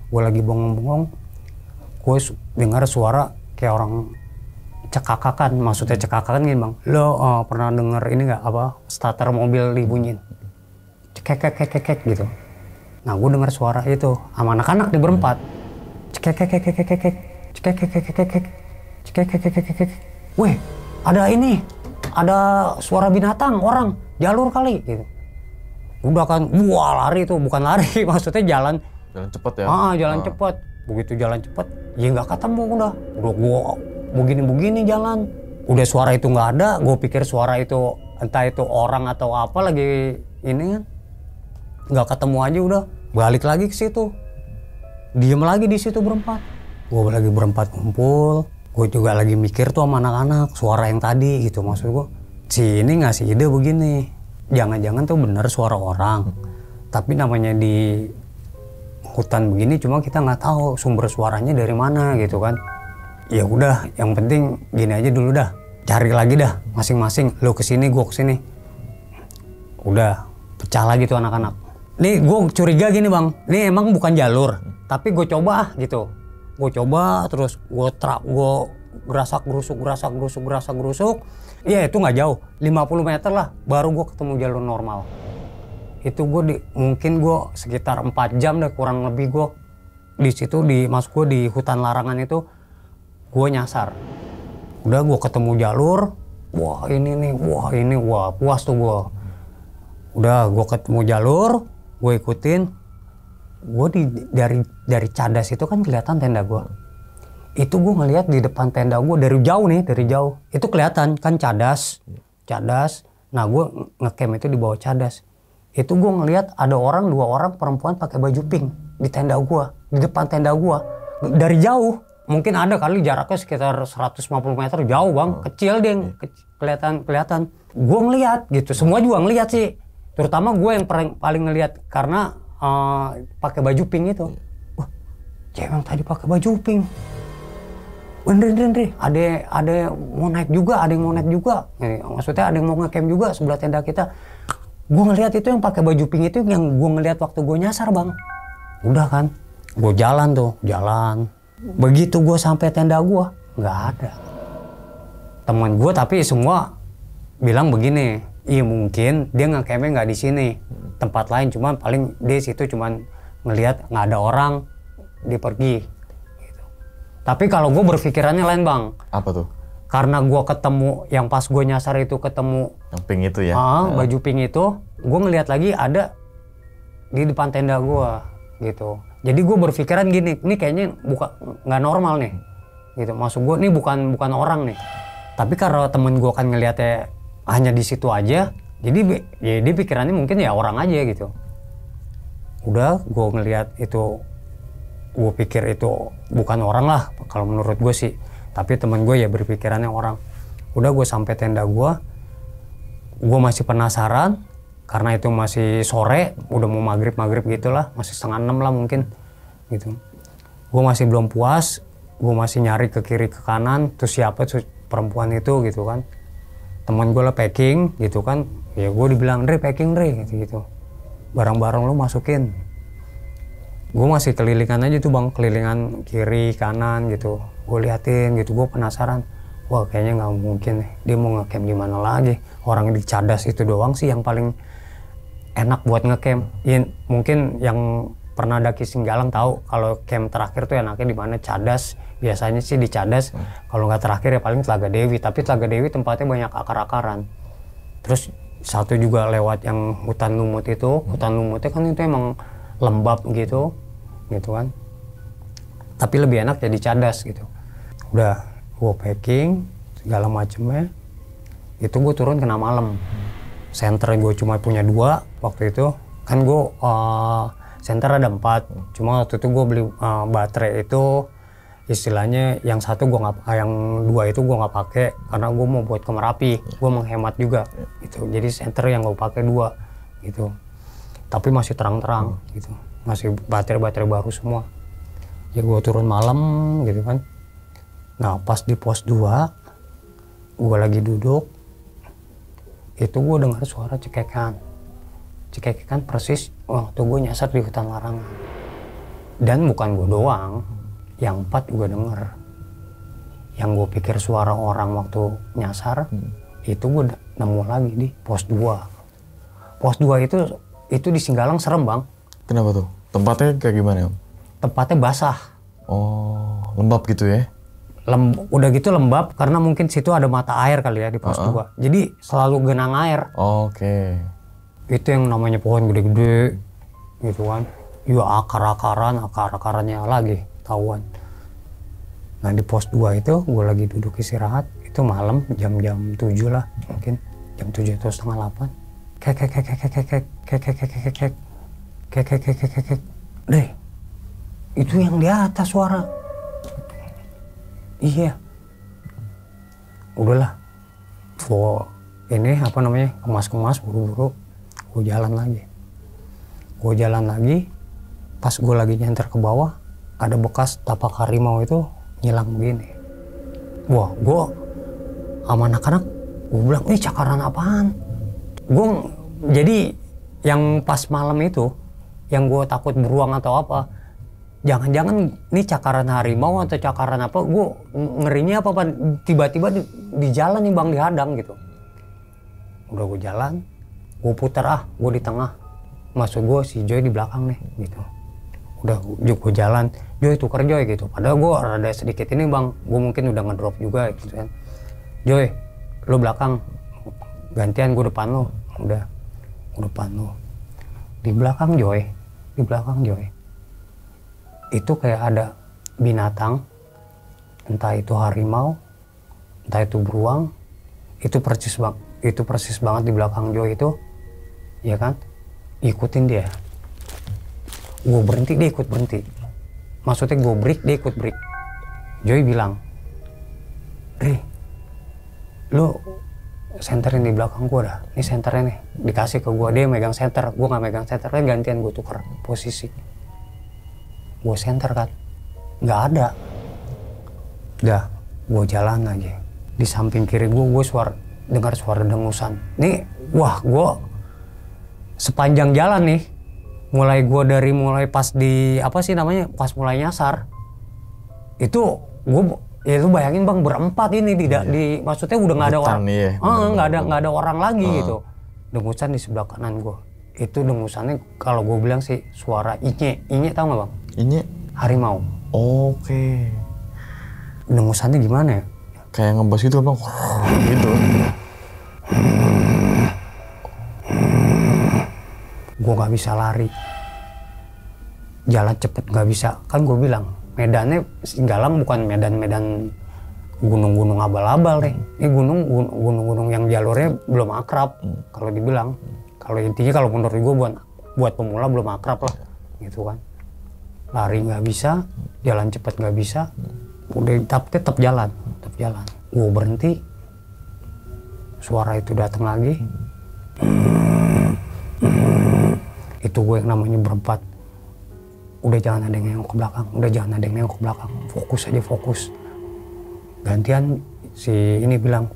Speaker 1: Gue lagi bengong-bengong, gue dengar suara kayak orang cekakakan. Maksudnya cekakakan gini bang, lo pernah denger ini nggak, apa starter mobil dibunyiin cekek gitu. Nah gue dengar suara itu sama anak-anak di berempat, cekek. Weh, ada suara binatang, orang jalur kali gitu. Udah kan, wah lari tuh, bukan lari maksudnya jalan
Speaker 2: cepet ya?
Speaker 1: Jalan cepet. Begitu jalan cepet, ya nggak ketemu udah gua begini jalan. Udah suara itu nggak ada, gue pikir suara itu entah itu orang atau apa lagi ini kan. Nggak ketemu aja udah, balik lagi ke situ. Diem lagi di situ berempat. Gue lagi berempat kumpul, gue juga lagi mikir tuh sama anak-anak suara yang tadi gitu. Maksud gue, si ini ngasih ide begini, jangan-jangan tuh bener suara orang. Tapi namanya di hutan begini, cuma kita nggak tahu sumber suaranya dari mana gitu kan. Ya udah, yang penting gini aja dulu dah, cari lagi dah masing-masing, lo kesini gue kesini. Udah pecah lagi tuh anak-anak. Nih gue curiga gini bang, ini emang bukan jalur, tapi gue coba gitu. Gue coba terus gue gerasak gerusuk. Iya itu nggak jauh, 50 meter lah baru gue ketemu jalur normal. Itu mungkin gue sekitar 4 jam deh kurang lebih gue di situ, gue di hutan larangan itu gue nyasar. Udah gue ketemu jalur, wah puas tuh gue. Udah gue ketemu jalur, gue ikutin. Gue dari cadas itu kan kelihatan tenda gue. Itu gue ngeliat di depan tenda gue dari jauh. Itu kelihatan kan cadas. Nah gue ngecamp itu di bawah cadas. Itu gue ngeliat ada 2 orang perempuan pakai baju pink di tenda gua, di depan tenda gua. Dari jauh, mungkin ada kali jaraknya sekitar 150 meter, jauh bang, kecil dia, kelihatan. Gue ngeliat gitu, semua juga ngeliat sih. Terutama gue yang paling ngeliat karena pakai baju pink itu. Wah, cewek yang tadi pakai baju pink. Bener, ada yang mau naik juga, maksudnya ada yang mau ngecamp juga sebelah tenda kita. Gue ngeliat itu yang pakai baju pink itu yang gue ngeliat waktu gue nyasar bang. Udah kan, gue jalan. Begitu gue sampai tenda gue, nggak ada. Temen gue tapi semua bilang begini, iya mungkin dia nge-campnya nggak di sini, tempat lain, cuman paling di situ cuman ngeliat nggak ada orang, dia pergi. Gitu. Tapi kalau gue berpikirannya lain bang.
Speaker 2: Apa tuh?
Speaker 1: karena gue ketemu yang pas gue nyasar itu ketemu
Speaker 2: Yang pink itu ya.
Speaker 1: baju pink itu, gue ngeliat lagi ada di depan tenda gue gitu. Jadi gue berpikiran gini, ini kayaknya nggak normal nih gitu. Maksud gue ini bukan orang nih. Tapi karena temen gue kan ngeliatnya hanya di situ aja, jadi ya dia pikirannya mungkin ya orang aja gitu. Udah gue ngeliat itu, gue pikir itu bukan orang lah kalau menurut gue sih. Tapi temen gue ya berpikirannya orang. Udah gue sampai tenda gue masih penasaran karena itu masih sore, udah mau maghrib gitulah, masih 5:30 lah mungkin gitu. Gue masih belum puas, gue masih nyari ke kiri ke kanan, terus siapa tuh perempuan itu gitu kan. Temen gue lah packing gitu kan, ya gue dibilang Dre packing Dre gitu. Barang-barang lu masukin. Gue masih kelilingan aja tuh bang, kelilingan kiri kanan gitu. Gue liatin gitu, gue penasaran. Wah kayaknya nggak mungkin nih, dia mau ngecamp di mana lagi. Orang di Cadas itu doang sih yang paling enak buat ngecamp. Ya, mungkin yang pernah daki Singgalang tahu kalau camp terakhir tuh enaknya di mana, Cadas. Biasanya sih di Cadas. Kalau nggak terakhir ya paling Telaga Dewi. Tapi Telaga Dewi tempatnya banyak akar-akaran. Terus satu juga lewat yang hutan lumut itu. Hutan lumutnya kan itu emang lembab gitu kan. Tapi lebih enak jadi Cadas gitu. Udah gue packing segala macemnya, itu gue turun kena malam. Senter gue cuma punya 2 waktu itu kan. Gue senter ada 4, cuma waktu itu gue beli baterai itu istilahnya yang satu gue nggak, yang 2 itu gue nggak pakai karena gue mau buat ke Merapi, gue menghemat juga gitu. Jadi senter yang gue pakai 2 gitu, tapi masih terang-terang gitu, masih baterai baru semua. Ya gue turun malam gitu kan. Nah pas di pos 2 gue lagi duduk, itu gue dengar suara cekekan persis waktu gue nyasar di hutan larangan. Dan bukan gue doang, yang 4 juga denger. Yang gue pikir suara orang waktu nyasar, itu gue nemu lagi di pos 2. Pos 2 itu di Singgalang serem bang.
Speaker 2: Kenapa tuh? Tempatnya kayak gimana?
Speaker 1: Tempatnya basah.
Speaker 2: Oh, lembab gitu ya?
Speaker 1: Udah gitu lembab karena mungkin situ ada mata air kali ya di pos 2. Jadi selalu genang air.
Speaker 2: Oke.
Speaker 1: Itu yang namanya pohon gede-gede gitu kan. Ya akar-akarannya lagi tahuan. Nah di pos 2 itu gue lagi duduk istirahat. Itu malam jam-jam 7 lah mungkin. Jam 7 atau setengah 8. Kek. Deh, itu yang di atas suara. Iya. Udahlah. Ini apa namanya? Kemas-kemas buru-buru. Gue jalan lagi. Pas gue lagi nyenter ke bawah, ada bekas tapak harimau itu ngilang begini. Wah, gue sama anak-anak, gue bilang, ini cakaran apaan? Jadi yang pas malam itu, yang gue takut beruang atau apa, jangan-jangan ini cakaran harimau atau cakaran apa, gue ngerinya apa tiba-tiba di jalan nih bang, dihadang gitu. Udah gue jalan, gue putar gue di tengah. Maksud gue si Joy di belakang nih gitu. Udah gue jalan, Joy tuker Joy gitu. Padahal gue rada sedikit ini bang, gue mungkin udah ngedrop juga gitu kan. Joy, lo belakang, gantian gue depan lo. Udah depan lo. Di belakang Joy. Itu kayak ada binatang, entah itu harimau, entah itu beruang, itu persis banget di belakang Joy itu, ya kan? Ikutin dia. Gue berhenti, dia ikut berhenti. Maksudnya gue break, dia ikut break. Joy bilang, Dre, lu senterin di belakang gue dah. Ini senternya nih, dikasih ke gue. Dia megang senter, gue nggak megang senter. Kan gantian gue tuker posisi. Gue senter kan, nggak ada. Udah, gue jalan aja. Di samping kiri gue dengar suara dengusan. Nih, wah gue sepanjang jalan nih, mulai pas di apa sih namanya, pas mulai nyasar, itu gue ya lu bayangin bang, berempat ini di maksudnya udah nggak ada orang, nggak ada orang lagi gitu. Dengusan di sebelah kanan gue. Itu dengusannya kalau gue bilang sih suara inye tau nggak bang? Inye? Harimau.
Speaker 2: Oke.
Speaker 1: Dengusannya gimana ya?
Speaker 2: kayak ngebas gitu bang, gitu.
Speaker 1: Gue nggak bisa lari, jalan cepet nggak bisa. Kan gue bilang medannya Singgalang bukan medan-medan gunung-gunung abal-abal deh. Ini gunung-gunung yang jalurnya belum akrab. Kalau dibilang, kalau intinya kalau menurut gue buat pemula belum akrab lah, gitu kan. Lari nggak bisa, jalan cepet nggak bisa. Udah tetap jalan. Gue berhenti, suara itu datang lagi. Itu gue yang namanya berempat. Udah jangan ada yang nengok ke belakang, fokus aja, fokus. Gantian si ini bilang,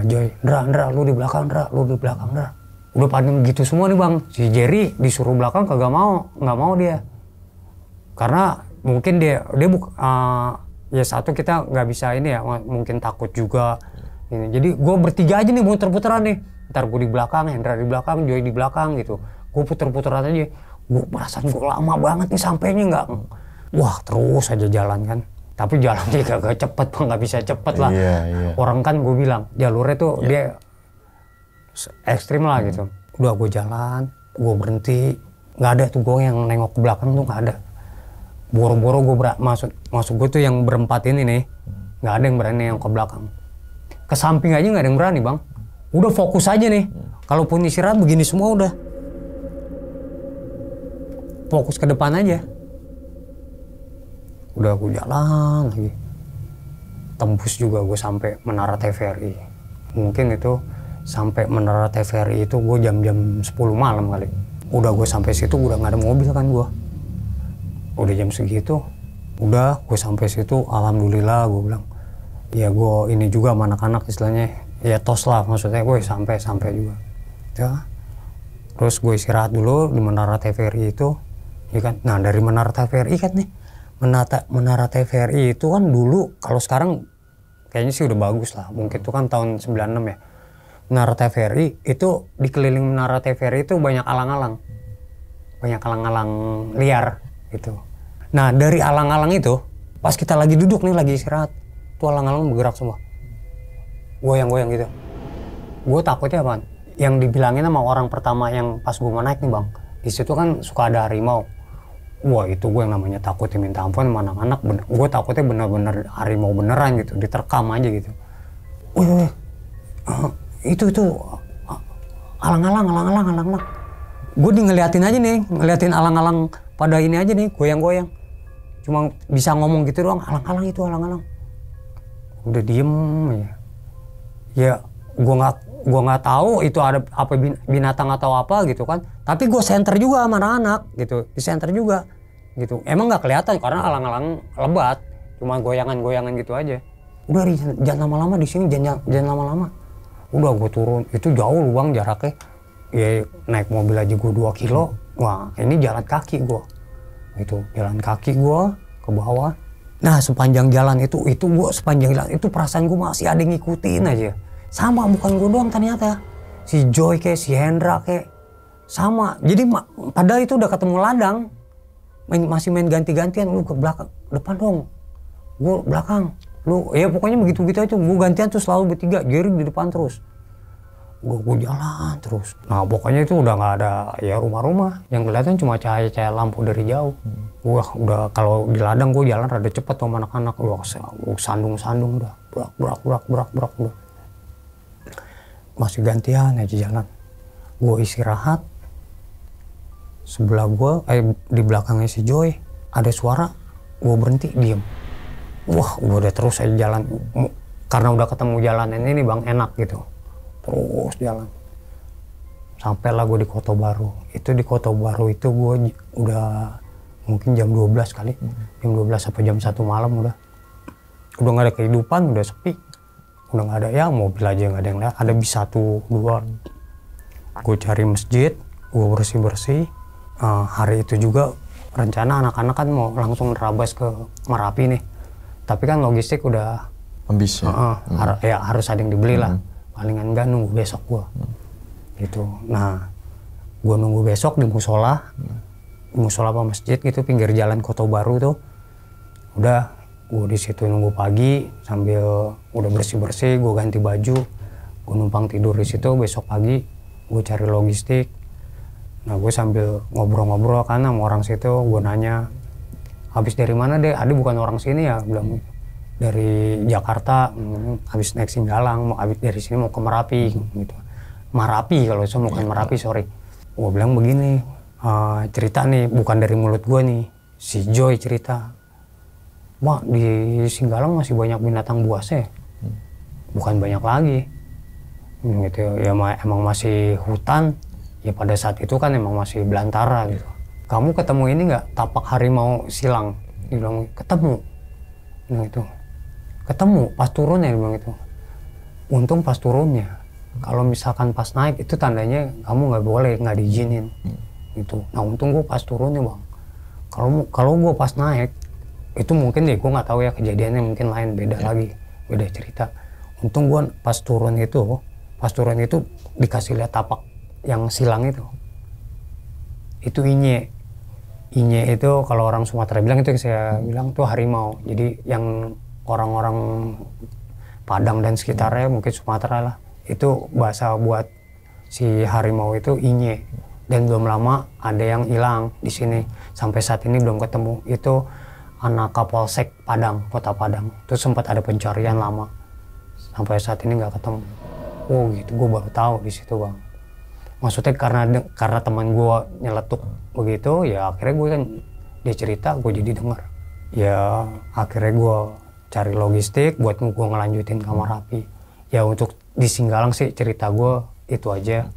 Speaker 1: Joy, Ndra, lu di belakang, Ndra. Udah pada gitu semua nih bang. Si Jerry disuruh belakang nggak mau dia. Karena mungkin dia ya satu kita nggak bisa ini ya, mungkin takut juga. Ini. Jadi gue bertiga aja nih muter-puteran nih. Ntar gue di belakang, Hendra di belakang, Joy di belakang gitu. Gue puter-puteran aja. Gue perasaan gue lama banget nih sampainya nggak. Wah terus aja jalan kan. Tapi jalannya gak cepet bang, nggak bisa cepet lah.
Speaker 2: Iya.
Speaker 1: Orang kan gue bilang jalurnya tuh dia ekstrim lah gitu. Udah gue jalan, gue berhenti. Nggak ada tuh gue yang nengok ke belakang tuh nggak ada. Boro-boro gue masuk gue tuh yang berempat ini nih. Nggak ada yang berani nengok ke belakang. Ke samping aja nggak ada yang berani bang. Udah fokus aja nih. Kalaupun istirahat begini semua udah. Fokus ke depan aja. Udah gue jalan lagi. Tembus juga gue sampai Menara TVRI. Mungkin itu sampai Menara TVRI itu gue jam-jam 10 malam kali. Udah gue sampai situ udah nggak ada mobil kan gue. Udah jam segitu. Udah gue sampai situ alhamdulillah gue bilang. Ya gue ini juga sama anak-anak istilahnya. Ya tos lah maksudnya gue sampai juga. Ya. Terus gue istirahat dulu di Menara TVRI itu. Ya kan? Nah dari Menara TVRI kan nih. Menara TVRI itu kan dulu, kalau sekarang kayaknya sih udah bagus lah. Mungkin itu kan tahun 96 ya. Menara TVRI itu, dikeliling Menara TVRI itu banyak alang-alang. Banyak alang-alang liar gitu. Nah dari alang-alang itu, pas kita lagi duduk nih, lagi istirahat, tuh alang-alang bergerak semua. Goyang-goyang gitu. Gue takutnya apaan? Yang dibilangin sama orang pertama yang pas gue mau naik nih bang. Di situ kan suka ada harimau. Wah itu gue yang namanya takutnya minta ampun sama anak-anak. Gue takutnya bener-bener harimau beneran gitu, diterkam aja gitu. Wih, itu alang-alang. Gue ngeliatin aja nih, ngeliatin alang-alang pada ini aja nih, goyang-goyang. Cuma bisa ngomong gitu doang, alang-alang itu alang-alang. Udah diem aja. Ya gue nggak tahu itu ada apa binatang atau apa gitu kan. Tapi gue center juga sama anak-anak gitu, di center juga gitu. Emang nggak kelihatan karena alang-alang lebat, cuma goyangan-goyangan gitu aja. Udah jangan lama-lama di sini, jangan lama-lama. Udah gue turun, itu jauh lu bang jaraknya. Ya naik mobil aja gue 2 kilo. Wah ini jalan kaki gue. Itu jalan kaki gue ke bawah. Nah sepanjang jalan itu gue sepanjang jalan itu perasaan gue masih ada yang ngikutin aja. Sama bukan gue doang ternyata. Si Joy kayak, si Hendra kayak. Sama. Jadi padahal itu udah ketemu ladang. Masih main ganti-gantian. Lu ke belakang. Depan dong. Gue belakang. Lu ya pokoknya begitu-begitu aja. Gue gantian tuh selalu bertiga. Jerry di depan terus. Gue jalan terus. Nah pokoknya itu udah gak ada ya rumah-rumah. Yang kelihatan cuma cahaya-cahaya lampu dari jauh. Wah udah kalau di ladang gue jalan rada cepet sama anak-anak. Wah sandung-sandung udah. Berak udah. Masih gantian aja jalan. Gue istirahat. Sebelah gue, di belakangnya si Joy, ada suara. Gue berhenti, diem. Wah, gue udah terus aja jalan. Karena udah ketemu jalanan ini bang, enak gitu. Terus jalan. Sampailah gue di Kota Baru. Itu di Kota Baru itu gue udah mungkin jam 12 kali. Jam 12 sampai jam 1 malam udah. Udah gak ada kehidupan, udah sepi. Udah gak ada ya, mobil aja gak ada yang lihat. Ada bis 1, 2. Gue cari masjid, gue bersih-bersih. Hari itu juga rencana anak-anak kan mau langsung nerabas ke Merapi nih. Tapi kan logistik udah
Speaker 2: habis ya.
Speaker 1: Ya harus ada yang dibeli lah. Palingan enggak nunggu besok gue. Gitu. Nah, gue nunggu besok di musola. Musola apa masjid gitu, pinggir jalan Kota Baru tuh. Udah Gue di situ nunggu pagi sambil udah bersih-bersih, gue ganti baju, gue numpang tidur di situ. Besok pagi gue cari logistik. Nah gue sambil ngobrol-ngobrol kan sama orang situ, gue nanya, habis dari mana deh? Ade bukan orang sini ya? Bilang dari Jakarta, habis naik Singgalang, mau habis dari sini mau ke Merapi gitu. Marapi kalau itu bukan Merapi, sorry. Gue bilang begini, cerita nih bukan dari mulut gue nih, si Joy cerita. Mak, di Singgalang masih banyak binatang buas ya? Bukan banyak lagi. Gitu ya, emang masih hutan. Ya pada saat itu kan emang masih belantara gitu. Kamu ketemu ini nggak tapak harimau silang? Dia bilang ketemu. Gitu. Ketemu pas turunnya, dia bilang itu. Untung pas turunnya. Kalau misalkan pas naik itu tandanya kamu nggak boleh, nggak diizinin. Gitu. Nah untung gue pas turunnya bang. Kalau gue pas naik itu mungkin deh, gue nggak tahu ya kejadiannya mungkin lain, beda lagi, beda cerita. Untung gue pas turun itu dikasih lihat tapak yang silang itu inye itu kalau orang Sumatera bilang itu, saya bilang tuh harimau. Jadi yang orang-orang Padang dan sekitarnya mungkin Sumatera lah, itu bahasa buat si harimau itu inye. Dan belum lama ada yang hilang di sini, sampai saat ini belum ketemu. Itu anak Kapolsek Padang, Kota Padang. Itu sempat ada pencarian lama, sampai saat ini nggak ketemu. Oh gitu, gue baru tahu di situ bang. Maksudnya karena teman gue nyeletuk begitu, ya akhirnya gue kan dia cerita, gue jadi dengar. Ya akhirnya gue cari logistik buat gue ngelanjutin ke Merapi. Ya untuk di Singgalang sih cerita gue itu aja.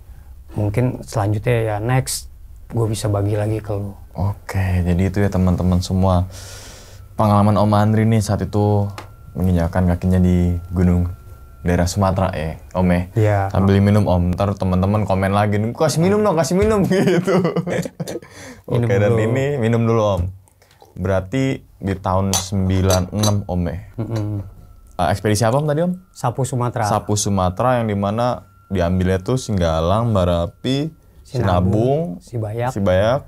Speaker 1: Mungkin selanjutnya ya next gue bisa bagi lagi ke lu.
Speaker 2: Oke, jadi itu ya teman-teman semua. Pengalaman Om Andri nih saat itu menginjakan kakinya di gunung daerah Sumatera ya, Om ya.
Speaker 1: Iya.
Speaker 2: Sambil minum Om, ntar teman-teman komen lagi, kasih minum dong, kasih minum gitu. Oke, dan ini minum dulu Om. Berarti di tahun 96 Om ya. Ekspedisi apa Om tadi Om?
Speaker 1: Sapu Sumatera.
Speaker 2: Sapu Sumatera, yang dimana diambilnya tuh Singgalang, Merapi, Sinabung, Sibayak,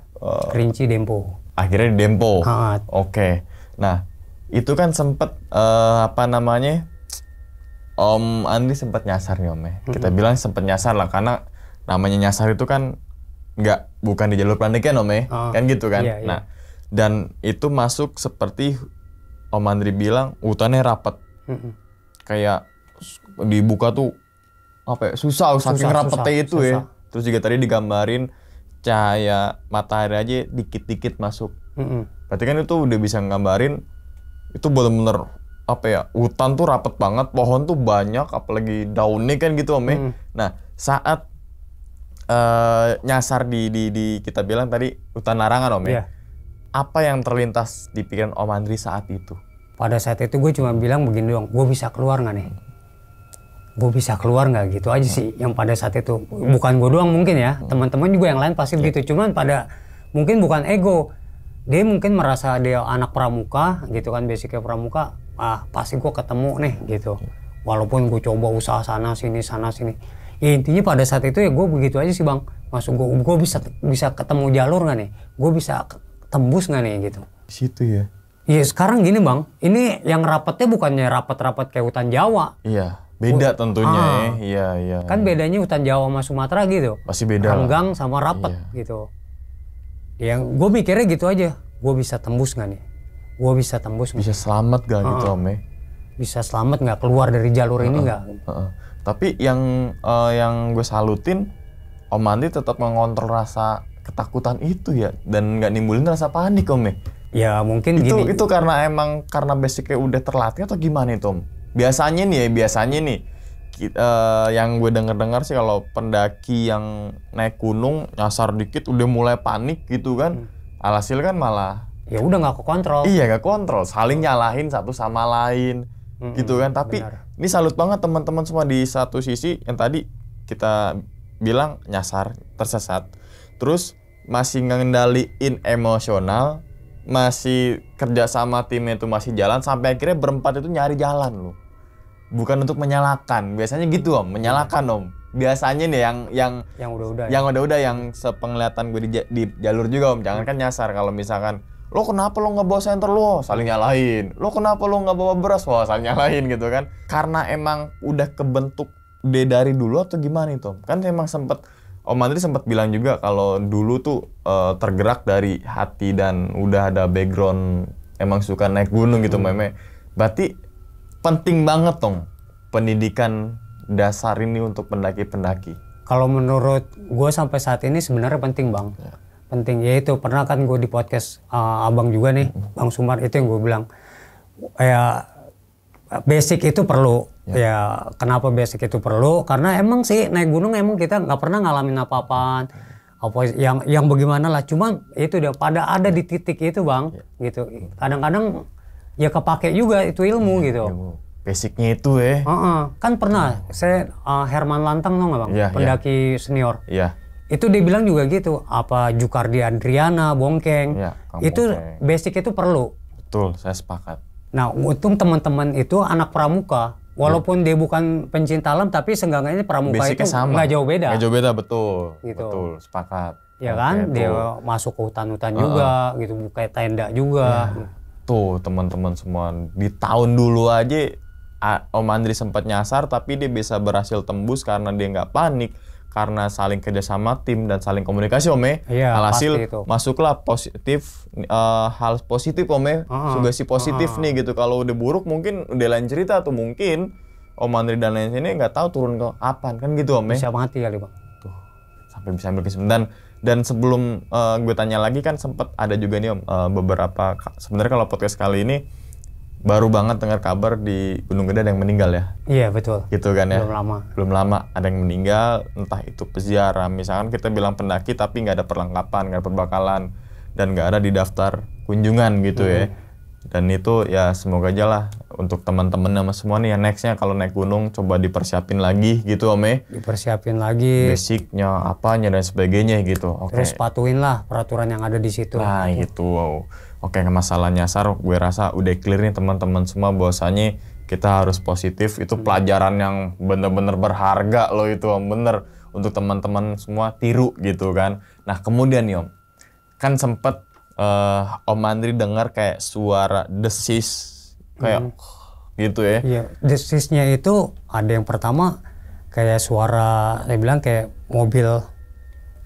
Speaker 1: Kerinci, Dempo.
Speaker 2: Akhirnya di Dempo. Oke. Nah, itu kan sempet Om Andri sempat nyasar nih Om ya. Kita bilang sempat nyasar lah, karena namanya nyasar itu kan bukan di jalur pendakian Om ya. Kan gitu kan.
Speaker 1: Iya.
Speaker 2: Nah, dan itu masuk seperti Om Andri bilang hutannya rapat. Kayak dibuka tuh susah saking rapetnya itu ya. Terus juga tadi digambarin cahaya matahari aja dikit-dikit masuk. Berarti kan itu udah bisa nggambarin itu bener-bener hutan tuh rapet banget, pohon tuh banyak, apalagi daunnya kan gitu Om ya. Nah saat nyasar di kita bilang tadi hutan larangan Om ya. Apa yang terlintas di pikiran Om Andri saat itu?
Speaker 1: Pada saat itu gue cuma bilang begini doang, gue bisa keluar nggak nih? Gue bisa keluar nggak, gitu aja sih yang pada saat itu. Bukan gue doang mungkin ya, teman-teman juga yang lain pasti begitu. Cuman mungkin bukan ego, dia mungkin merasa dia anak pramuka gitu kan, basicnya pramuka, pasti gue ketemu nih gitu. Walaupun gue coba usaha sana sini. Ya intinya pada saat itu ya gue begitu aja sih bang. Maksud gue bisa ketemu jalur nggak nih? Gue bisa tembus nggak nih gitu.
Speaker 2: Di situ ya.
Speaker 1: Iya sekarang gini bang, ini yang rapatnya bukannya rapat-rapat kayak hutan Jawa.
Speaker 2: Iya, beda tentunya ya. Iya.
Speaker 1: Kan bedanya hutan Jawa sama Sumatera gitu.
Speaker 2: Pasti beda.
Speaker 1: Renggang sama rapat gitu. Yang gue mikirnya gitu aja, gue bisa tembus nggak nih? Gue bisa tembus nggak?
Speaker 2: Bisa selamat gak gitu Om ya?
Speaker 1: Bisa selamat nggak, keluar dari jalur ini nggak?
Speaker 2: Tapi yang gue salutin, Om Andri tetap mengontrol rasa ketakutan itu ya, dan nggak nimbulin rasa panik Om ya?
Speaker 1: Ya mungkin
Speaker 2: itu,
Speaker 1: gini.
Speaker 2: Itu karena basicnya udah terlatih atau gimana itu Om? Biasanya nih yang gue dengar sih kalau pendaki yang naik gunung nyasar dikit udah mulai panik gitu kan. Alhasil kan malah
Speaker 1: ya udah nggak kekontrol.
Speaker 2: Iya, nggak kontrol, saling nyalahin satu sama lain gitu kan. Tapi ini salut banget teman-teman semua di satu sisi yang tadi kita bilang nyasar, tersesat, terus masih ngendaliin emosional, masih kerja sama timnya itu masih jalan, sampai akhirnya berempat itu nyari jalan loh. Bukan untuk menyalahkan, biasanya gitu Om, menyalahkan Om. Biasanya nih yang udah-udah yang sepenglihatan gue di jalur juga Om, jangan kan nyasar. Kalau misalkan Lo kenapa lo nggak bawa senter lo? Saling nyalahin. Lo kenapa lo nggak bawa beras? Wah, saling nyalahin gitu kan. Karena emang udah kebentuk dari dulu atau gimana itu? Kan emang sempet Om Andri sempat bilang juga kalau dulu tuh tergerak dari hati dan udah ada background emang suka naik gunung gitu meme. Berarti penting banget dong pendidikan dasar ini untuk pendaki-pendaki.
Speaker 1: Kalau menurut gue sampai saat ini sebenarnya penting bang. Penting, yaitu pernah kan gue di podcast abang juga nih, Bang Sumar, itu yang gue bilang ya basic itu perlu. Ya kenapa basic itu perlu? Karena emang sih naik gunung emang kita nggak pernah ngalamin apa-apaan, apa yang bagaimana lah. Cuma itu dia pada ada di titik itu bang, gitu. Kadang-kadang ya kepake juga itu ilmu gitu.
Speaker 2: Basicnya itu
Speaker 1: Kan pernah saya Herman Lantang tau nggak bang, pendaki senior.
Speaker 2: Iya.
Speaker 1: Itu dia bilang juga gitu, apa Jukardi Adriana, Bongkeng, itu
Speaker 2: Bongkeng.
Speaker 1: basic itu perlu.
Speaker 2: Betul, saya sepakat.
Speaker 1: Nah, untung teman-teman itu anak pramuka, walaupun dia bukan pencinta alam, tapi seenggaknya pramuka
Speaker 2: Basicnya
Speaker 1: itu
Speaker 2: sama.
Speaker 1: nggak jauh beda.
Speaker 2: Nggak jauh beda, betul.
Speaker 1: Gitu.
Speaker 2: Betul, sepakat.
Speaker 1: Ya kan, dia masuk ke hutan-hutan juga, gitu, buka tenda juga.
Speaker 2: Tuh, teman-teman semua, di tahun dulu aja Om Andri sempat nyasar, tapi dia bisa berhasil tembus karena dia nggak panik. Karena saling kerjasama tim dan saling komunikasi Ome.
Speaker 1: Iya,
Speaker 2: alhasil
Speaker 1: itu.
Speaker 2: masuklah positif hal positif Ome, sugesti positif nih gitu. Kalau udah buruk mungkin udah lain cerita tuh, mungkin Om Andri dan lain sini nggak tahu turun ke apa kan gitu Ome.
Speaker 1: Bisa mati kali bang.
Speaker 2: Tuh, sampai bisa ambil kesimpulan. Dan sebelum gue tanya lagi kan sempat ada juga nih Om beberapa, sebenarnya kalau podcast kali ini baru banget dengar kabar di Gunung Gede ada yang meninggal ya.
Speaker 1: Iya betul.
Speaker 2: Gitu kan ya.
Speaker 1: Belum
Speaker 2: lama ada yang meninggal, entah itu peziarah. Misalkan kita bilang pendaki tapi nggak ada perlengkapan, nggak ada perbekalan, dan nggak ada di daftar kunjungan gitu ya. Dan itu ya semoga aja lah untuk teman-teman sama semua nih ya, nextnya kalau naik gunung coba dipersiapin lagi gitu Ome.
Speaker 1: Dipersiapin lagi.
Speaker 2: Basicnya, apanya dan sebagainya gitu.
Speaker 1: Terus patuhin lah peraturan yang ada di situ.
Speaker 2: Nah gitu. Wow. Oke, masalah nyasar gue rasa udah clear nih teman-teman semua bahwasanya kita harus positif. Itu pelajaran yang bener-bener berharga loh itu Om, bener untuk teman-teman semua tiru gitu kan. Nah kemudian nih Om, kan sempet Om Andri dengar kayak suara desis kayak gitu ya.
Speaker 1: Iya, desisnya itu ada yang pertama kayak suara, saya bilang kayak mobil.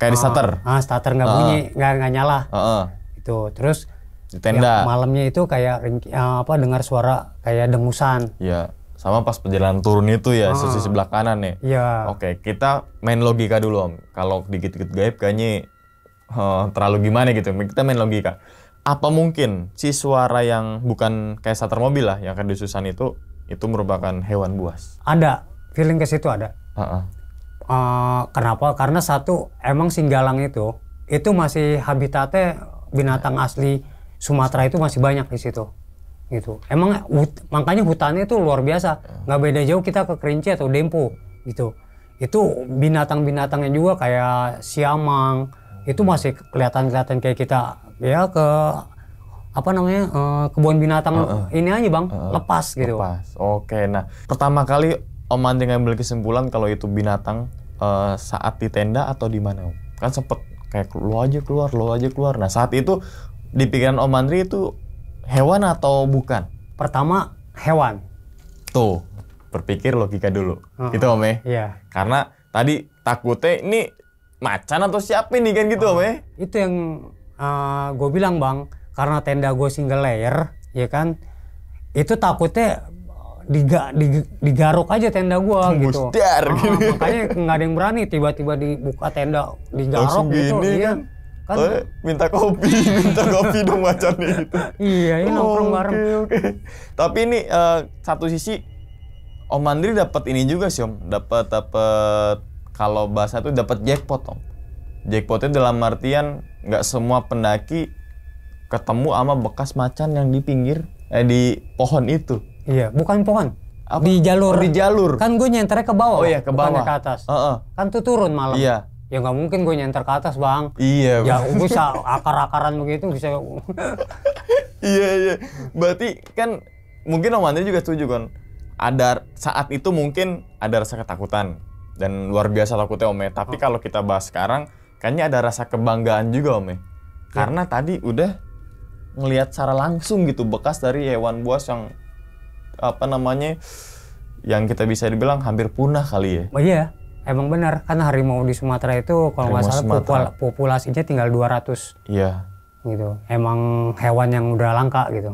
Speaker 2: Kayak di starter?
Speaker 1: Starter nggak bunyi, nggak nyala. Itu terus
Speaker 2: di tenda.
Speaker 1: Malamnya itu kayak dengar suara kayak dengusan.
Speaker 2: Iya, sama pas perjalanan turun itu ya, sisi sebelah kanan ya.
Speaker 1: Iya.
Speaker 2: Oke, kita main logika dulu Om. Kalau dikit-dikit gaib kayaknya terlalu gimana gitu. Kita main logika. Apa mungkin si suara yang bukan kayak starter mobil lah, yang kedesusan itu merupakan hewan buas?
Speaker 1: Ada, feeling ke situ ada. Kenapa? Karena satu, emang Singgalang itu masih habitatnya binatang asli Sumatera itu masih banyak di situ. Gitu. Emang makanya hutannya itu luar biasa. Nggak beda jauh kita ke Kerinci atau Dempo gitu. Itu binatang-binatangnya juga kayak siamang. Itu masih kelihatan kayak kita ya ke kebun binatang ini aja Bang, lepas gitu.
Speaker 2: Lepas. Oke, nah pertama kali Om Andri ngambil kesimpulan kalau itu binatang saat di tenda atau di mana Om? Kan sempet kayak lo aja keluar. Nah saat itu di pikiran Om Andri itu hewan atau bukan?
Speaker 1: Pertama hewan.
Speaker 2: Tuh, berpikir logika dulu. Gitu Om ya?
Speaker 1: Iya.
Speaker 2: Karena tadi takutnya ini macan atau siapa nih kan gitu Om ya?
Speaker 1: Itu yang gue bilang Bang, karena tenda gue single layer, ya kan? Itu takutnya digaruk aja tenda gue gitu.
Speaker 2: Musdar gitu.
Speaker 1: Makanya nggak ada yang berani tiba-tiba dibuka tenda digaruk gitu. Iya. Kan
Speaker 2: minta kopi dong macannya gitu.
Speaker 1: Iya, ini nongkrong bareng.
Speaker 2: Oke. Tapi ini satu sisi Om Andri dapat ini juga sih Om, dapat kalau bahasa itu dapat jackpot Om. Jackpotnya dalam artian nggak semua pendaki ketemu sama bekas macan yang di pinggir di pohon itu.
Speaker 1: Iya, bukan pohon.
Speaker 2: Apa?
Speaker 1: Di jalur.
Speaker 2: Di jalur.
Speaker 1: Kan gue nyenternya ke bawah.
Speaker 2: Oh iya, ke bawah.
Speaker 1: Bukannya ke atas. Kan tuh turun malam.
Speaker 2: Iya.
Speaker 1: Ya nggak mungkin gue nyenter ke atas Bang.
Speaker 2: Iya.
Speaker 1: Ya bisa akar-akaran begitu bisa.
Speaker 2: Iya. Berarti kan mungkin Om Andri juga setuju kan. Ada saat itu mungkin ada rasa ketakutan dan luar biasa takutnya Om ya. Tapi kalau kita bahas sekarang, kayaknya ada rasa kebanggaan juga Om ya. Karena tadi udah ngelihat secara langsung gitu bekas dari hewan buas yang apa namanya yang kita bisa dibilang hampir punah kali ya.
Speaker 1: Oh iya, emang benar. Kan harimau di Sumatera itu kalau nggak salah populasinya tinggal 200.
Speaker 2: Iya.
Speaker 1: Gitu. Emang hewan yang udah langka gitu.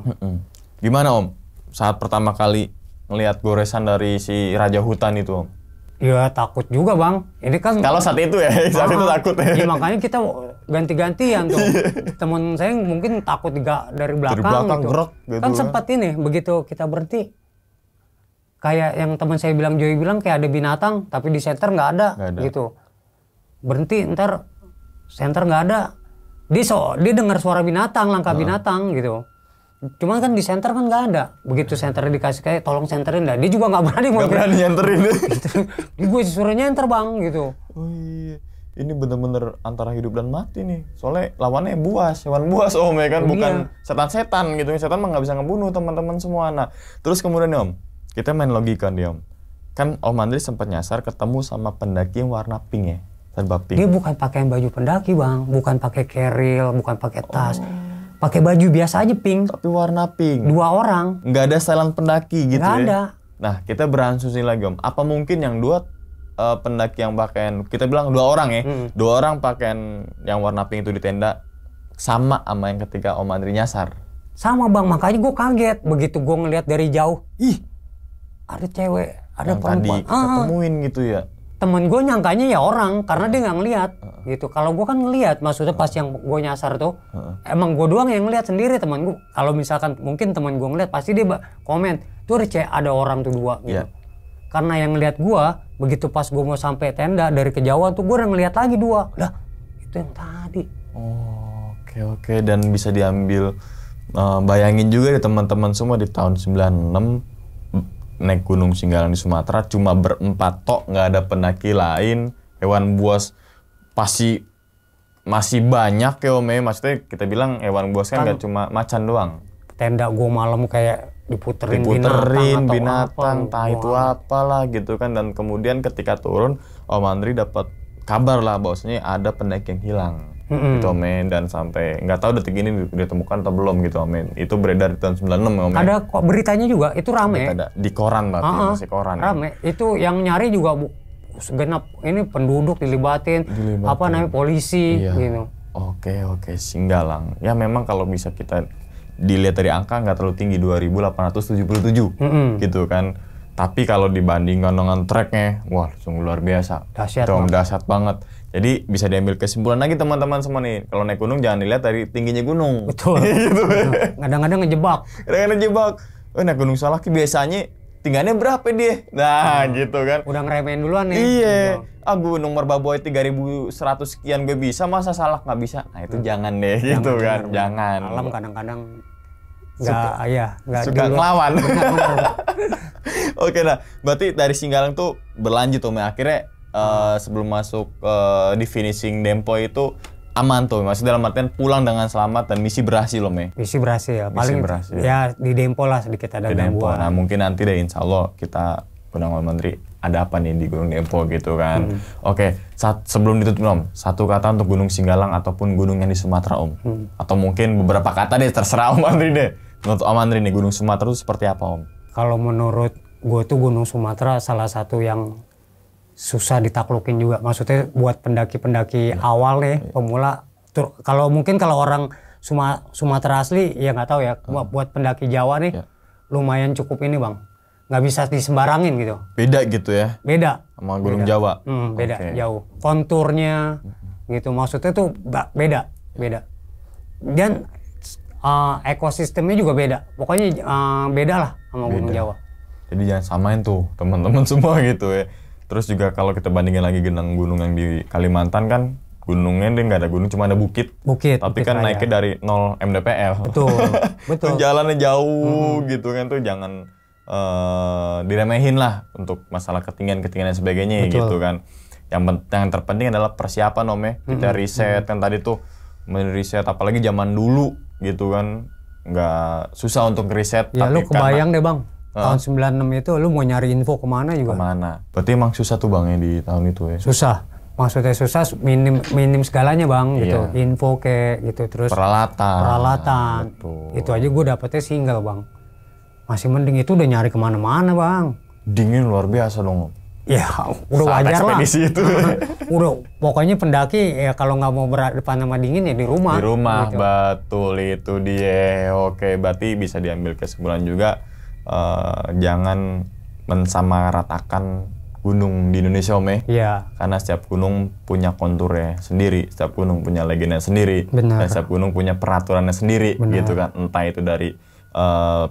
Speaker 2: Gimana Om? Saat pertama kali ngelihat goresan dari si raja hutan itu Om?
Speaker 1: Ya takut juga Bang. Ini kan
Speaker 2: kalau saat itu ya, saat itu takut ya.
Speaker 1: Ya makanya kita ganti-gantian tuh. Temen saya mungkin takut dari belakang gitu.
Speaker 2: Gerak, gitu.
Speaker 1: Kan sempat ini begitu kita berhenti. Kayak yang teman saya bilang, Joy bilang kayak ada binatang, tapi di center nggak ada, gitu. Berhenti, ntar center nggak ada. Dia dengar suara binatang, langkah binatang gitu. Cuman kan di center kan nggak ada. Begitu center dikasih kayak tolong centerin dah. Dia juga nggak berani mau.
Speaker 2: Nggak berani nyenterin.
Speaker 1: Gitu. Gue disuruh nyenter Bang gitu.
Speaker 2: Oh iya. Ini bener-bener antara hidup dan mati nih. Soalnya lawannya buas, hewan buas Om ya kan, bukan setan-setan gitu. Setan mah nggak bisa ngebunuh teman-teman semua. Nah, terus kemudian nih Om, kita main logika nih Om. Kan Om Andri sempat nyasar ketemu sama pendaki yang warna pink ya, serba pink.
Speaker 1: Dia bukan pakai baju pendaki Bang, bukan pakai keril, bukan pakai tas. Pakai baju biasa aja pink.
Speaker 2: Tapi warna pink.
Speaker 1: 2 orang.
Speaker 2: Nggak ada setelan pendaki gitu.
Speaker 1: Nggak ada.
Speaker 2: Nah, kita berasumsi lagi Om. Apa mungkin yang 2 pendaki yang pakaian, kita bilang 2 orang ya, 2 orang pakaian yang warna pink itu di tenda sama yang ketika Om Andri nyasar?
Speaker 1: Sama Bang, makanya gue kaget begitu gue ngeliat dari jauh. Ih, ada cewek, ada
Speaker 2: yang
Speaker 1: perempuan.
Speaker 2: Tadi ketemuin gitu ya.
Speaker 1: Temen gue nyangkanya ya orang karena dia nggak ngeliat gitu. Kalau gue kan ngeliat, maksudnya pas yang gue nyasar tuh, emang gue doang yang ngeliat sendiri. Temen gue, kalau misalkan mungkin temen gue ngeliat, pasti dia komen tuh ada orang tuh 2 gitu. Karena yang ngeliat gue, begitu pas gue mau sampai tenda dari kejauhan tuh gue udah ngeliat lagi 2. Lah itu yang tadi.
Speaker 2: Oh, oke. Dan bisa diambil, bayangin juga ya teman-teman semua di tahun 96 naik Gunung Singgalang di Sumatera cuma berempat tok, nggak ada pendaki lain. Hewan buas pasti masih banyak ya Om. Maksudnya kita bilang hewan buas kan nggak cuma macan doang.
Speaker 1: Tenda gue malam kayak diputerin
Speaker 2: binatang entah itu apalah gitu kan. Dan kemudian ketika turun Om Andri dapat kabar lah bahwasanya ada pendaki yang hilang. Gitu Om, dan sampai nggak tahu detik ini ditemukan atau belum gitu Om. Itu beredar di tahun 96 Om.
Speaker 1: Ada kok beritanya juga, itu rame.
Speaker 2: Ada di koran berarti, masih koran.
Speaker 1: Rame. Itu yang nyari juga segenap ini penduduk dilibatin. Apa namanya, polisi gitu.
Speaker 2: Oke, Singgalang. Ya memang kalau bisa kita dilihat dari angka nggak terlalu tinggi, 2.877 gitu kan. Tapi kalau dibandingkan dengan treknya, wah sungguh luar biasa. Dahsyat banget. Jadi bisa diambil kesimpulan lagi teman-teman semua nih. Kalau naik gunung jangan dilihat dari tingginya gunung.
Speaker 1: Betul. Gitu. Kadang-kadang ngejebak.
Speaker 2: Naik Gunung Salaki biasanya tingginya berapa dia? Nah gitu kan.
Speaker 1: Udah ngeremehin duluan nih.
Speaker 2: Iya. Gunung Merbaboy 3.100 sekian gue bisa, masa Salak nggak bisa? Nah itu jangan deh gitu kan. Jangan.
Speaker 1: Alam kadang-kadang nggak
Speaker 2: suka ngelawan. Oke, nah berarti dari Singgalang tuh berlanjut Om. Akhirnya sebelum masuk di finishing Dempo itu aman tuh, maksudnya dalam artian pulang dengan selamat dan misi berhasil Om.
Speaker 1: Misi berhasil ya, paling berhasil. Ya di Dempo lah sedikit ada gangguan.
Speaker 2: Nah mungkin nanti deh insya Allah kita undang Om Menteri ada apa nih di Gunung Dempo gitu kan. Oke, sebelum ditutup Om, satu kata untuk Gunung Singgalang ataupun gunung yang di Sumatera Om. Atau mungkin beberapa kata deh, terserah Om Andri deh. Menurut Om Andri nih, Gunung Sumatera itu seperti apa Om? Kalau
Speaker 1: menurut gue tuh Gunung Sumatera salah satu yang susah ditaklukin juga. Maksudnya buat pendaki-pendaki awal nih, pemula. Kalau orang Sumatera asli ya nggak tahu ya. Buat pendaki Jawa nih, lumayan cukup ini Bang. Nggak bisa disembarangin gitu.
Speaker 2: Beda gitu ya?
Speaker 1: Beda.
Speaker 2: Sama Gunung Jawa?
Speaker 1: Beda, jauh. Konturnya gitu, maksudnya tuh beda. Dan ekosistemnya juga beda. Pokoknya beda lah sama Gunung Jawa.
Speaker 2: Jadi jangan samain tuh teman-teman semua gitu ya. Terus juga kalau kita bandingin lagi gunung yang di Kalimantan kan, gunungnya dia nggak ada gunung, cuma ada bukit. Tapi kan naiknya dari 0 mdpl. Betul. Jalannya jauh gitu kan, tuh jangan diremehin lah untuk masalah ketinggian dan sebagainya gitu kan. Yang terpenting adalah persiapan Om ya. Kita riset kan tadi tuh, riset apalagi zaman dulu gitu kan, nggak susah untuk riset.
Speaker 1: Ya lu kebayang deh Bang, tahun 96 itu lu mau nyari info kemana juga.
Speaker 2: Berarti emang susah tuh Bang ya di tahun itu ya?
Speaker 1: Susah. maksudnya susah minim segalanya bang gitu, info kayak gitu, terus peralatan.
Speaker 2: Betul.
Speaker 1: Itu aja gue dapetnya single bang, masih mending itu udah nyari kemana-mana bang.
Speaker 2: Dingin luar biasa dong.
Speaker 1: Ya udah
Speaker 2: Saat
Speaker 1: wajar lah.
Speaker 2: itu.
Speaker 1: Udah pokoknya pendaki ya kalau nggak mau berhadapan sama dingin ya di rumah.
Speaker 2: Di rumah
Speaker 1: gitu.
Speaker 2: Betul itu dia. Oke, berarti bisa diambil kesimpulan juga jangan mensamaratakan gunung di Indonesia Om.
Speaker 1: Iya.
Speaker 2: Karena setiap gunung punya konturnya sendiri, setiap gunung punya legenda sendiri,
Speaker 1: Benar.
Speaker 2: dan setiap gunung punya peraturannya sendiri.
Speaker 1: Benar.
Speaker 2: Gitu kan. Entah itu dari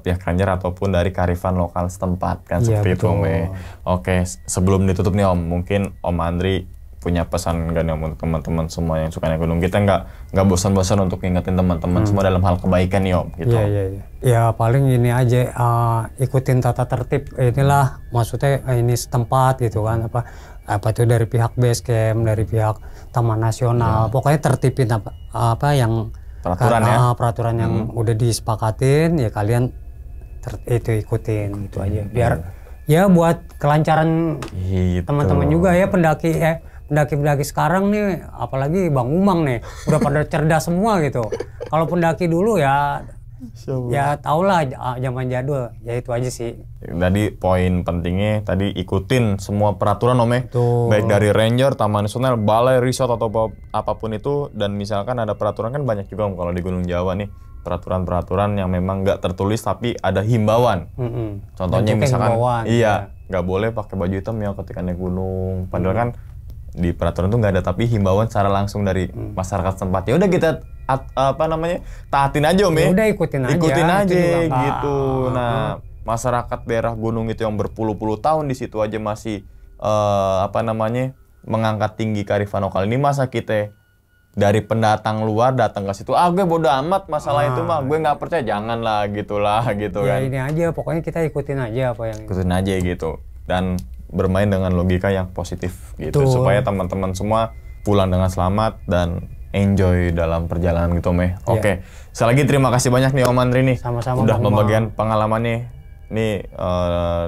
Speaker 2: pihak ranger ataupun dari kearifan lokal setempat kan,
Speaker 1: Iya,
Speaker 2: seperti itu
Speaker 1: betul.
Speaker 2: Om. Oke, sebelum ditutup nih Om, mungkin Om Andri punya pesan nggak nih Om untuk teman-teman semua yang suka naik gunung? Kita nggak bosan-bosan untuk ngingetin teman-teman semua dalam hal kebaikan nih Om. Gitu.
Speaker 1: Iya. Ya paling ini aja, ikutin tata tertib inilah, maksudnya ini setempat gitu kan, apa itu dari pihak base camp, dari pihak Taman Nasional, pokoknya tertipin apa yang peraturan yang udah disepakatin ya kalian itu ikutin gitu aja, biar ya buat kelancaran
Speaker 2: Gitu.
Speaker 1: teman-teman juga ya, pendaki sekarang nih, apalagi Bang Umang nih udah pada cerdas semua gitu. Kalau pendaki dulu ya tau lah zaman jadul, ya itu aja sih.
Speaker 2: Tadi poin pentingnya tadi ikutin semua peraturan Om.
Speaker 1: Betul.
Speaker 2: Baik dari ranger, taman nasional, balai, resort atau apapun itu. Dan misalkan ada peraturan kan banyak juga Om kalau di Gunung Jawa nih, peraturan-peraturan yang memang nggak tertulis tapi ada himbauan. Contohnya
Speaker 1: Bentuknya
Speaker 2: misalkan
Speaker 1: himbauan,
Speaker 2: nggak boleh pakai baju hitam ya ketika naik gunung. Padahal kan di peraturan tuh nggak ada, tapi himbauan secara langsung dari masyarakat setempat. Ya udah kita taatin aja Om.
Speaker 1: Ya udah ikutin aja
Speaker 2: gitu. Nah, masyarakat daerah gunung itu yang berpuluh-puluh tahun di situ aja masih mengangkat tinggi kearifan lokal. Ini masa kita dari pendatang luar datang ke situ, gue bodo amat masalah itu mah, gue nggak percaya, janganlah gitulah gitu
Speaker 1: ya
Speaker 2: kan.
Speaker 1: ini aja, pokoknya kita ikutin aja apa yang
Speaker 2: Ikutin aja gitu, dan bermain dengan logika yang positif gitu.
Speaker 1: Betul.
Speaker 2: Supaya teman-teman semua pulang dengan selamat dan enjoy dalam perjalanan gitu Oke, sekali lagi terima kasih banyak nih Om Andri nih.
Speaker 1: Sama-sama,
Speaker 2: udah
Speaker 1: Bang
Speaker 2: membagikan pengalamannya nih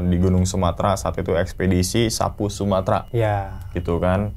Speaker 2: di Gunung Sumatera, saat itu ekspedisi Sapu Sumatera.
Speaker 1: ya.
Speaker 2: Gitu kan,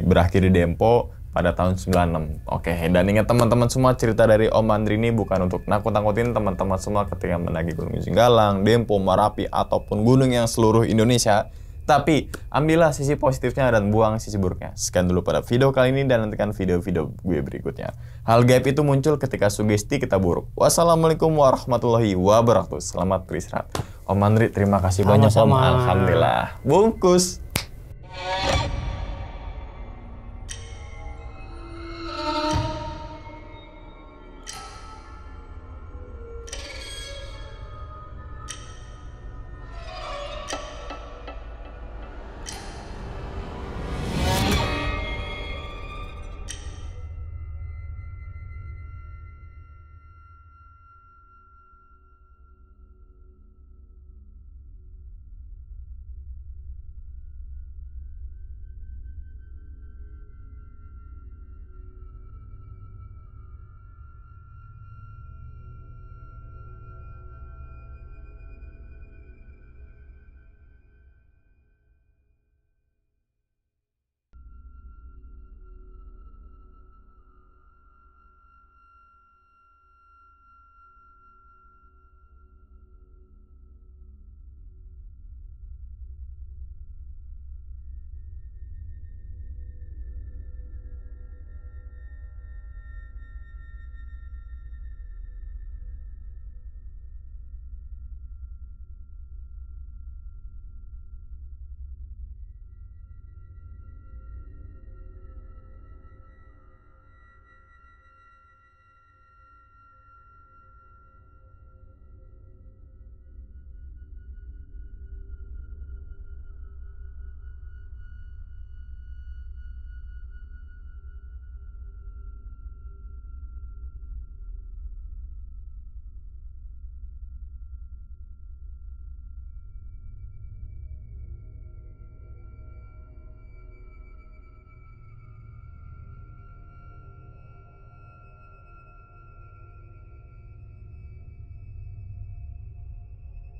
Speaker 2: berakhir di Dempo pada tahun 96. Oke, dan ingat teman-teman semua, cerita dari Om Andri ini bukan untuk nakut-nakutin teman-teman semua ketika mendaki Gunung Singgalang, Dempo, Marapi, ataupun gunung yang seluruh Indonesia. Tapi ambillah sisi positifnya dan buang sisi buruknya. Sekian dulu pada video kali ini, dan nantikan video-video gue berikutnya. Hal gaib itu muncul ketika sugesti kita buruk. Wassalamualaikum warahmatullahi wabarakatuh. Selamat beristirahat. Om Andri, terima kasih banyak Om.
Speaker 1: Sama-sama.
Speaker 2: Alhamdulillah. Bungkus.